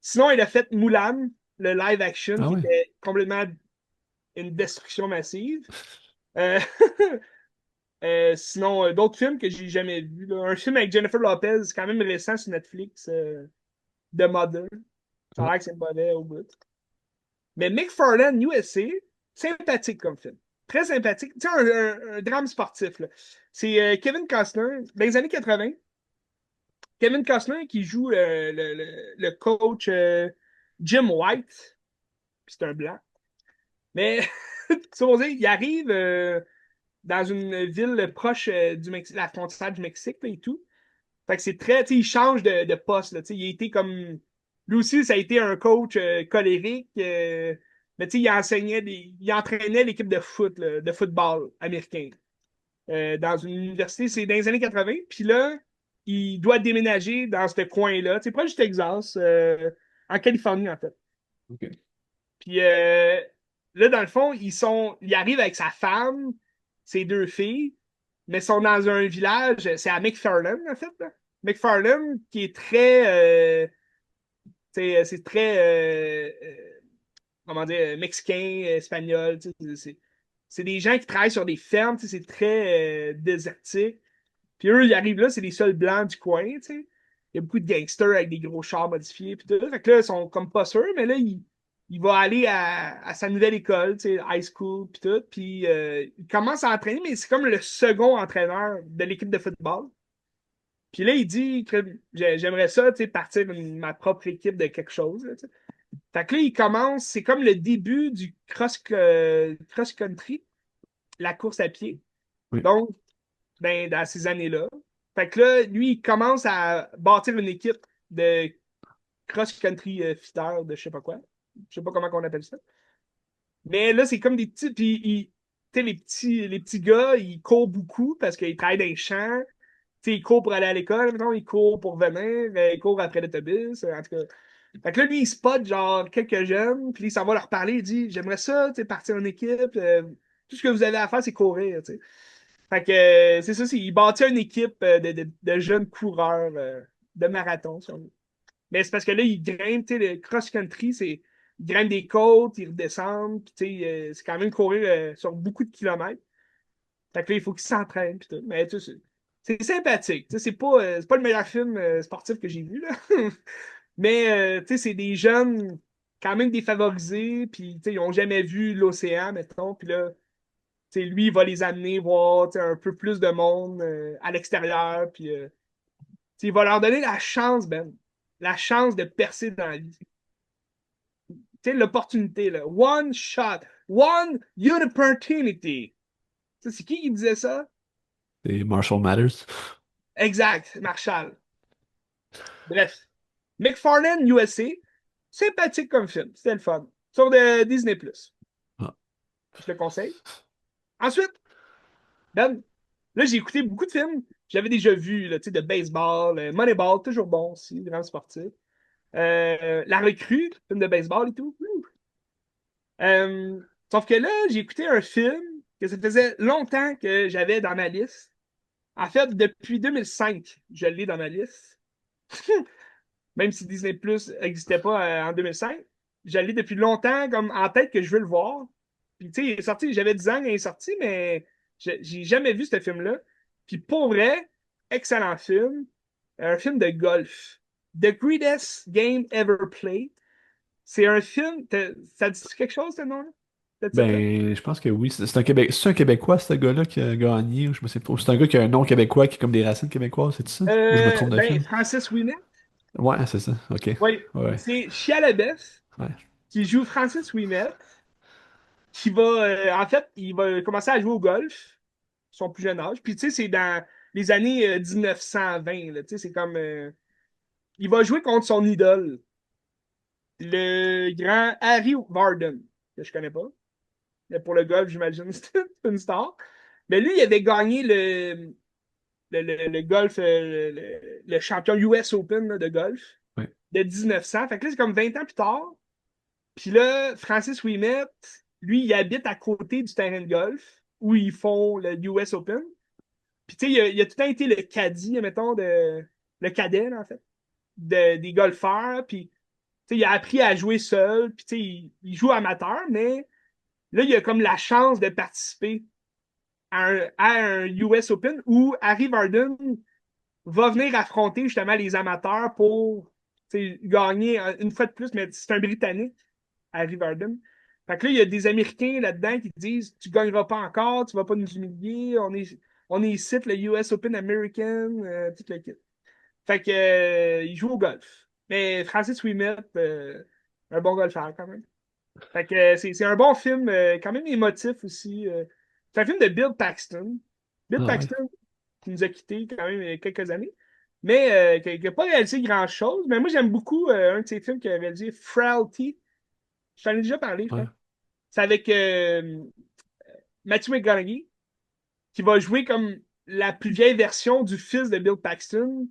Sinon, il a fait Mulan, le live action, Ah qui ouais, était complètement une destruction massive. Euh, sinon, d'autres films que j'ai jamais vus, là. Un film avec Jennifer Lopez, quand même récent sur Netflix, The Mother. Ça a ah, l'air que c'est mauvais au bout. Mais McFarlane USA, sympathique comme film. Très sympathique. Tu sais, un drame sportif, là. C'est Kevin Costner, dans les années 80. Kevin Costner qui joue le coach Jim White, puis c'est un blanc. Mais, supposé, il arrive dans une ville proche du Mexique, la frontière du Mexique là, et tout. Fait que c'est très, tu sais, il change de poste, là, tu sais, il a été comme, lui aussi, ça a été un coach colérique, mais tu sais, il entraînait l'équipe de foot, là, de football américain dans une université, c'est dans les années 80, puis là, il doit déménager dans ce coin-là, tu sais, proche du Texas, en Californie, en fait. ok. Puis là, dans le fond, il arrive avec sa femme, ses deux filles, mais ils sont dans un village, c'est à McFarland, en fait, là. McFarland, qui est très, c'est très, comment dire, mexicain, espagnol, tu sais, c'est des gens qui travaillent sur des fermes, tu sais, c'est très désertique. Puis eux, ils arrivent là, c'est les seuls blancs du coin, tu sais. Il y a beaucoup de gangsters avec des gros chars modifiés, puis tout. Fait que là, ils sont comme pas sûrs, mais là, il va aller à sa nouvelle école, tu sais, high school, puis tout. Puis il commence à entraîner, mais c'est comme le second entraîneur de l'équipe de football. Puis là, il dit que j'aimerais ça, tu sais, partir ma propre équipe de quelque chose, là, tu sais. Fait que là, il commence, c'est comme le début du cross-country, la course à pied. Oui. Donc, ben, dans ces années-là. Fait que là, lui, il commence à bâtir une équipe de cross-country fitter de je sais pas quoi. Je sais pas comment on appelle ça. Mais là, c'est comme des petits. Puis, tu sais, les petits gars, ils courent beaucoup parce qu'ils travaillent dans les champs. Tu sais, ils courent pour aller à l'école, maintenant, ils courent pour venir, ils courent après l'autobus. En tout cas. Fait que là, lui, il spot genre quelques jeunes, puis il s'en va leur parler, il dit j'aimerais ça, tu sais, partir en équipe. Tout ce que vous avez à faire, c'est courir, tu sais. Fait que c'est ça, il bâtit une équipe de jeunes coureurs de marathon. Si on veut. Mais c'est parce que là, ils grimpent, tu sais, le cross-country, ils grimpent des côtes, ils redescendent, puis tu sais, c'est quand même courir sur beaucoup de kilomètres. Fait que là, il faut qu'ils s'entraînent, puis tout. Mais tu sais, c'est sympathique. Tu sais, c'est pas le meilleur film sportif que j'ai vu, là. Mais tu sais, c'est des jeunes quand même défavorisés, puis tu sais, ils n'ont jamais vu l'océan, mettons, puis là, t'sais, lui, il va les amener voir un peu plus de monde à l'extérieur. Puis, il va leur donner la chance, Ben. La chance de percer dans la vie. L'opportunité, là. One shot. One opportunity. C'est qui disait ça? C'est Marshall Mathers. Exact, Marshall. Bref. McFarlane USA, sympathique comme film. C'était le fun. Sur de Disney+. Ah. Je le conseille. Ensuite, Ben, là, j'ai écouté beaucoup de films. J'avais déjà vu, là, de baseball, Moneyball, toujours bon aussi, grand sportif. La Recrue, film de baseball et tout. Sauf que là, j'ai écouté un film que ça faisait longtemps que j'avais dans ma liste. En fait, depuis 2005, je l'ai dans ma liste. Même si Disney Plus n'existait pas en 2005, je l'ai depuis longtemps comme en tête que je veux le voir. Puis tu sais, il est sorti, j'avais 10 ans quand il est sorti, mais j'ai jamais vu ce film-là. Puis pour vrai, excellent film. Un film de golf. The Greatest Game Ever Played. C'est un film. Ça dit quelque chose, ce nom-là? Ce titre-là? Ben, je pense que oui. C'est un Québécois, ce gars-là, qui a gagné, ou je me sais pas. C'est un gars qui a un nom québécois qui a comme des racines québécoises, c'est ça? Ou je me trompe de Ben, film? Francis Ouimet. Ouais, c'est ça. Ok. Oui, Ouais. c'est Chia Labef Ouais. qui joue Francis Ouimet, qui va, en fait, il va commencer à jouer au golf, son plus jeune âge. Puis, tu sais, c'est dans les années 1920, là, tu sais, c'est comme, il va jouer contre son idole. Le grand Harry Varden, que je connais pas. Mais pour le golf, j'imagine que c'est une star. Mais lui, il avait gagné le golf, le champion US Open là, de golf Ouais. de 1900. Fait que là, c'est comme 20 ans plus tard. Puis là, Francis Ouimet, lui, il habite à côté du terrain de golf où ils font le US Open. Puis tu sais, il a tout le temps été le caddie, mettons, le cadet, là, en fait, des golfeurs. Puis tu sais, il a appris à jouer seul. Puis tu sais, il joue amateur, mais là, il a comme la chance de participer à un US Open où Harry Varden va venir affronter justement les amateurs pour gagner une fois de plus, mais c'est un Britannique, Harry Varden. Fait que là, il y a des Américains là-dedans qui disent tu gagneras pas encore, tu vas pas nous humilier, on est ici, le US Open American, tout le kit. Fait que il joue au golf. Mais Francis Ouimet, un bon golfeur quand même. Fait que c'est un bon film, quand même émotif aussi. C'est un film de Bill Paxton. Bill Ah ouais. Paxton qui nous a quittés quand même il y a quelques années, mais qui n'a pas réalisé grand-chose. Mais moi, j'aime beaucoup un de ses films qu'il a réalisé, Frailty. Je t'en ai déjà parlé, je Ouais. pense. C'est avec Matthew McConaughey, qui va jouer comme la plus vieille version du fils de Bill Paxton.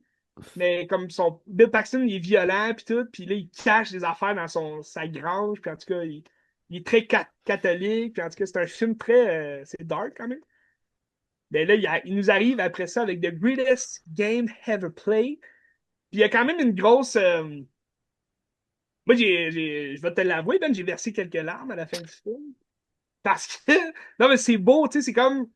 Mais comme Bill Paxton, il est violent, puis tout, puis là, il cache des affaires dans sa grange, puis en tout cas, il est très catholique, puis en tout cas, c'est un film très. C'est dark quand même. Mais là, il nous arrive après ça avec The Greatest Game Ever Played. Puis il y a quand même une grosse. Moi, je vais te l'avouer, Ben, j'ai versé quelques larmes à la fin du film. Parce que. Non, mais c'est beau, tu sais, c'est comme.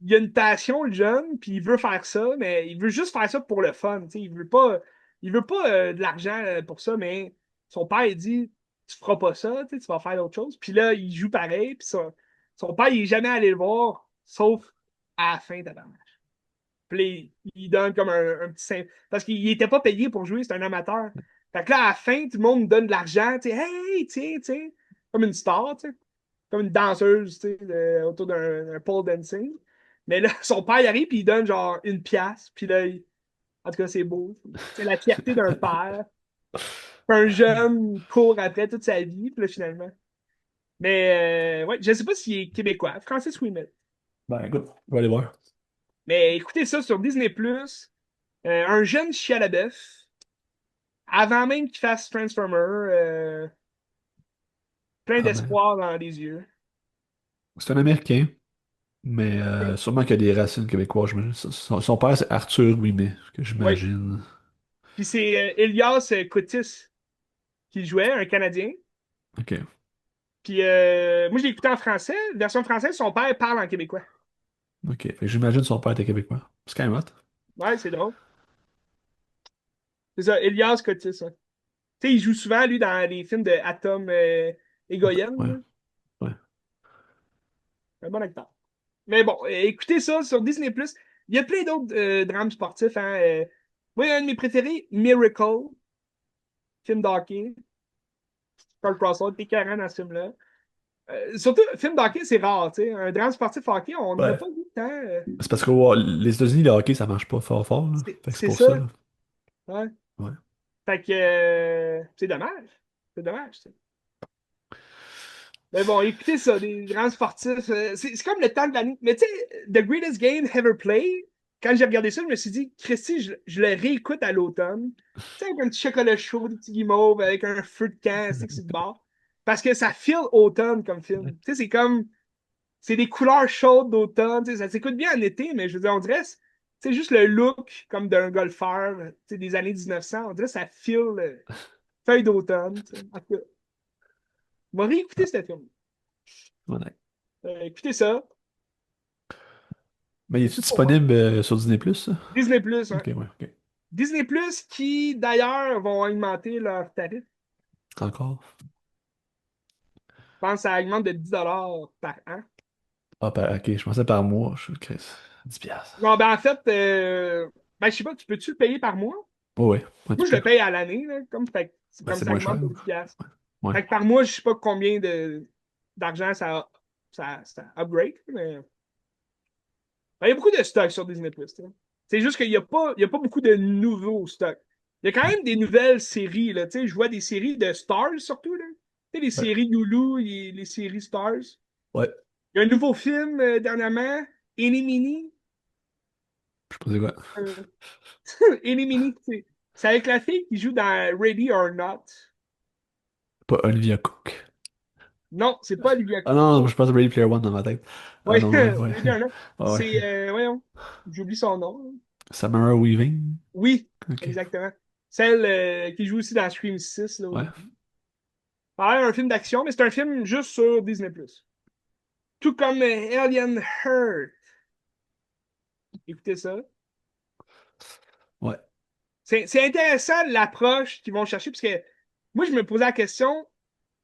Il a une passion, le jeune, puis il veut faire ça, mais il veut juste faire ça pour le fun, tu sais. Il veut pas de l'argent pour ça, mais son père, il dit tu feras pas ça, tu sais, tu vas faire autre chose. Puis là, il joue pareil, puis son père, il est jamais allé le voir, sauf à la fin, tabarnak. Puis là, il donne comme un petit parce qu'il était pas payé pour jouer, c'est un amateur. Fait que là, à la fin, tout le monde donne de l'argent, tu sais, hey, tiens, tiens, comme une star, tu sais, comme une danseuse, tu sais, autour d'un pole dancing. Mais là, son père, il arrive, puis il donne genre une pièce, puis là, en tout cas, c'est beau. C'est la fierté d'un père. Puis un jeune court après toute sa vie, puis là, finalement. Mais, ouais, je sais pas s'il est québécois, Francis Ouimet. Ben écoute, on va aller voir. Mais écoutez ça sur Disney+. Un jeune Shia LaBeouf, avant même qu'il fasse Transformer, plein Ah ben, d'espoir dans les yeux. c'est un Américain, mais sûrement qu'il a des racines québécoises, j'imagine. Son père, c'est Arthur Ouimet, que Oui. j'imagine. Puis c'est Elias Coutis qui jouait, un Canadien. Ok, Puis moi, je l'ai écouté en français. Version française, son père parle en québécois. ok. Fait que j'imagine son père était québécois. C'est quand même hot. Ouais, c'est drôle. C'est ça, Elias Coutis. Ouais. Tu sais, il joue souvent, lui, dans les films de Atom Egoyen. Ouais, Là. ouais. Un bon acteur. Mais bon, écoutez ça sur Disney+. Il y a plein d'autres drames sportifs. Hein, moi, un de mes préférés, Miracle, film d'hockey. Kurt Russell, t'es carré dans ce film-là. Surtout, film d'hockey, c'est rare. Tu sais. Un drame sportif hockey, on n'en a Ouais. pas vu tant. C'est parce que ouais, les États-Unis, le hockey, ça marche pas fort fort, là. Fait que c'est C'est pour ça, ça. là. Ouais. Ouais. Fait que c'est dommage. C'est dommage. Ça. Mais bon, écoutez ça, des grands sportifs. C'est comme le temps de l'année. Mais tu sais, The Greatest Game Ever Played, quand j'ai regardé ça, je me suis dit, Christy, je le réécoute à l'automne. Tu sais, avec un petit chocolat chaud, des petits guimauves, avec un feu de camp, c'est que c'est de bord. Parce que ça feel automne comme film. Tu sais, c'est comme. C'est des couleurs chaudes d'automne. Tu sais, ça s'écoute bien en été, mais je veux dire, on dirait. C'est juste le look comme d'un golfeur tu sais, des années 1900. On dirait que ça feel feuille d'automne. Tu sais. En tout cas, on va réécouter Ah, ce film. ouais. Écoutez ça. Mais il C'est est-tu tout pour moi. disponible sur Disney+, ça? Disney Plus, hein. Ok, ouais, ok. Disney Plus qui, d'ailleurs, vont augmenter leur tarif. Encore? Je pense que ça augmente de 10$ par an. Ah, ok, je pensais par mois. Je suis Chris. 10 piastres. Non, ben en fait, ben, je sais pas, tu peux-tu le payer par mois? Oh, ouais, ouais, Moi, tu je peux. le paye à l'année, là, c'est Ben, comme c'est ça moins augmente cher. de 10$. Ouais. Fait que par mois, je sais pas combien d'argent ça upgrade, mais ben, il y a beaucoup de stocks sur Disney Plus. C'est juste qu'il y a pas beaucoup de nouveaux stocks. Il y a quand même des nouvelles séries, là. Tu sais, je vois des séries de Stars, surtout, là. Tu sais, les Ouais. séries Lulu, les séries Stars. Ouais. Il y a un nouveau film, dernièrement, Elimini. Je sais pas c'est quoi. Euh, Elimini, c'est avec la fille qui joue dans Ready or Not. Pas Olivia Cook. Non, c'est pas Olivia Ah Cook. non, je pense à Ready Player One dans ma tête. Ah Oui, non, ouais, ouais. Ready or Not. Ah ouais. C'est, voyons, j'oublie son nom. Samara Weaving. Oui, Ok. exactement. Celle qui joue aussi dans Scream 6 là, au Ouais. début. Ça a l'air un film d'action, mais c'est un film juste sur Disney+. Tout comme Alien Heart. Écoutez ça. Ouais. C'est intéressant l'approche qu'ils vont chercher, parce que moi, je me posais la question,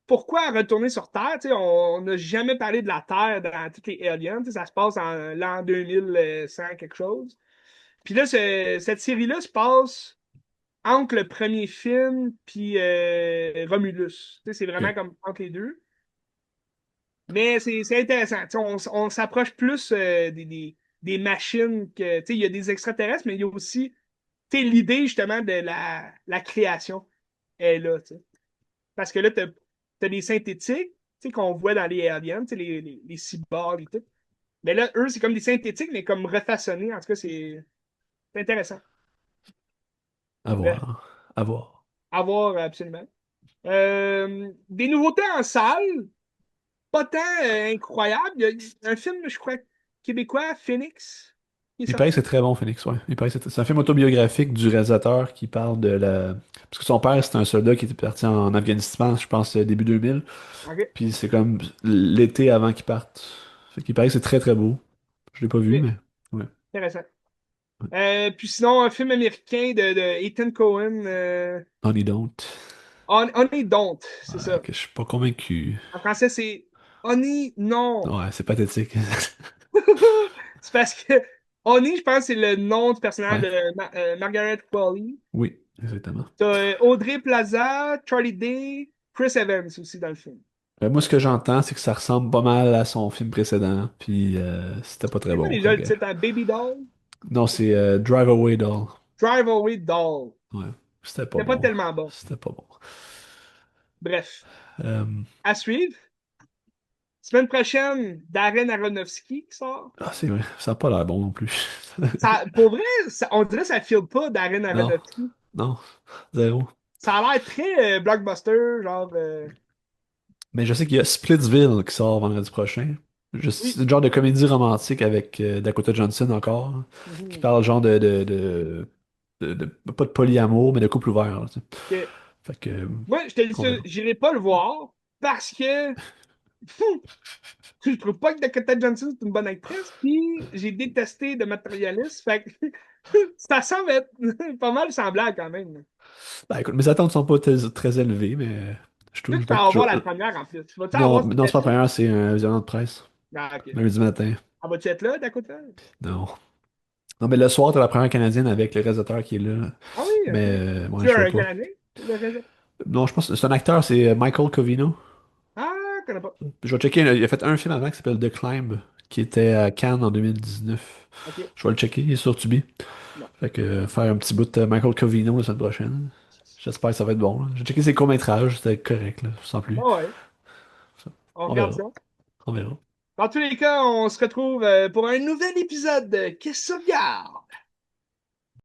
pourquoi retourner sur Terre? Tu sais, on n'a jamais parlé de la Terre dans toutes les Aliens. Tu sais, ça se passe en l'an 2100 quelque chose. Puis là, cette série-là se passe entre le premier film puis Romulus. Tu sais, c'est vraiment Ok. comme entre les deux. Mais c'est intéressant. Tu sais, on s'approche plus des machines que. Tu sais, il y a des extraterrestres, mais il y a aussi tu sais, l'idée justement de la création est là. Tu sais. Parce que là, t'as des synthétiques tu sais, qu'on voit dans les aliens, tu sais, les cyborgs et tout. Mais là, eux, c'est comme des synthétiques, mais comme refaçonnés. En tout cas, c'est intéressant. À Bref, voir. À voir. à voir absolument. Des nouveautés en salle, pas tant incroyables. Il y a un film, je crois, québécois, Phoenix, qui est Il paraît que sorti. c'est très bon, Phoenix, ouais. Il paraît que c'est un film autobiographique du réalisateur qui parle de la. Parce que son père, c'était un soldat qui était parti en Afghanistan, je pense, début 2000. OK. Puis c'est comme l'été avant qu'il parte. Fait qu'il paraît que c'est très très beau. Je l'ai pas vu, OK. mais. Ouais. Intéressant. Puis sinon, un film américain de Ethan Cohen, Honey Don't. Honey Don't, c'est Ouais, ça. que je suis pas convaincu. En français, c'est Honey Non. Ouais, c'est pathétique. C'est parce que Honey, je pense, c'est le nom du personnage Ouais. de Margaret Qualley. Oui, exactement. T'as Audrey Plaza, Charlie Day, Chris Evans aussi dans le film. Moi, ce que j'entends, c'est que ça ressemble pas mal à son film précédent. Puis c'était pas très C'est quoi bon. déjà le titre, hein? Baby Doll? Non, c'est Drive Away Doll. Drive Away Doll. Ouais, c'était pas C'était pas bon. tellement bon. C'était pas bon. Bref, Euh, à suivre. Semaine prochaine, Darren Aronofsky qui sort. Ah, c'est vrai. Ça a pas l'air bon non plus. Ça, pour vrai, on dirait que ça file pas Darren Non, Aronofsky. non, zéro. Ça a l'air très blockbuster, genre. Mais je sais qu'il y a Splitsville qui sort vendredi prochain. C'est Oui. le genre de comédie romantique avec Dakota Johnson encore, hein, qui Mhm. parle genre pas de polyamour, mais de couple ouvert, là, tu sais. Que- Fait que, Moi, je te dis on ça, verra. j'irai pas le voir parce que je trouve pas que Dakota Johnson est une bonne actrice, puis j'ai détesté de matérialiste, fait que ça semble être pas mal semblable quand même. Ben, écoute, mes attentes sont pas très élevées, mais je Là, trouve. tu vas voir la première en plus. Tu vas-tu Non, avoir non, c'est pas la cette. première, c'est un visionnement de presse. Ah, ok. Lundi matin. Ah, vas-tu être là, Dakota? Non. Non, mais le soir, t'as la première canadienne avec le réalisateur qui est là. Ah oui, ok. Mais ouais, Tu es je sais un pas. Canadien? Non, je pense que c'est un acteur, c'est Michael Covino. Ah, je connais pas. Je vais checker, il a fait un film avant qui s'appelle The Climb, qui était à Cannes en 2019. Ok. Je vais le checker, il est sur Tubi. Non. Fait que faire un petit bout de Michael Covino la semaine prochaine. J'espère que ça va être bon, là. J'ai checké ses courts-métrages, c'était correct, là, sans plus. Ah ouais. On On regarde verra. ça. On verra. Dans tous les cas, on se retrouve pour un nouvel épisode de Qu'est-ce que ça regarde?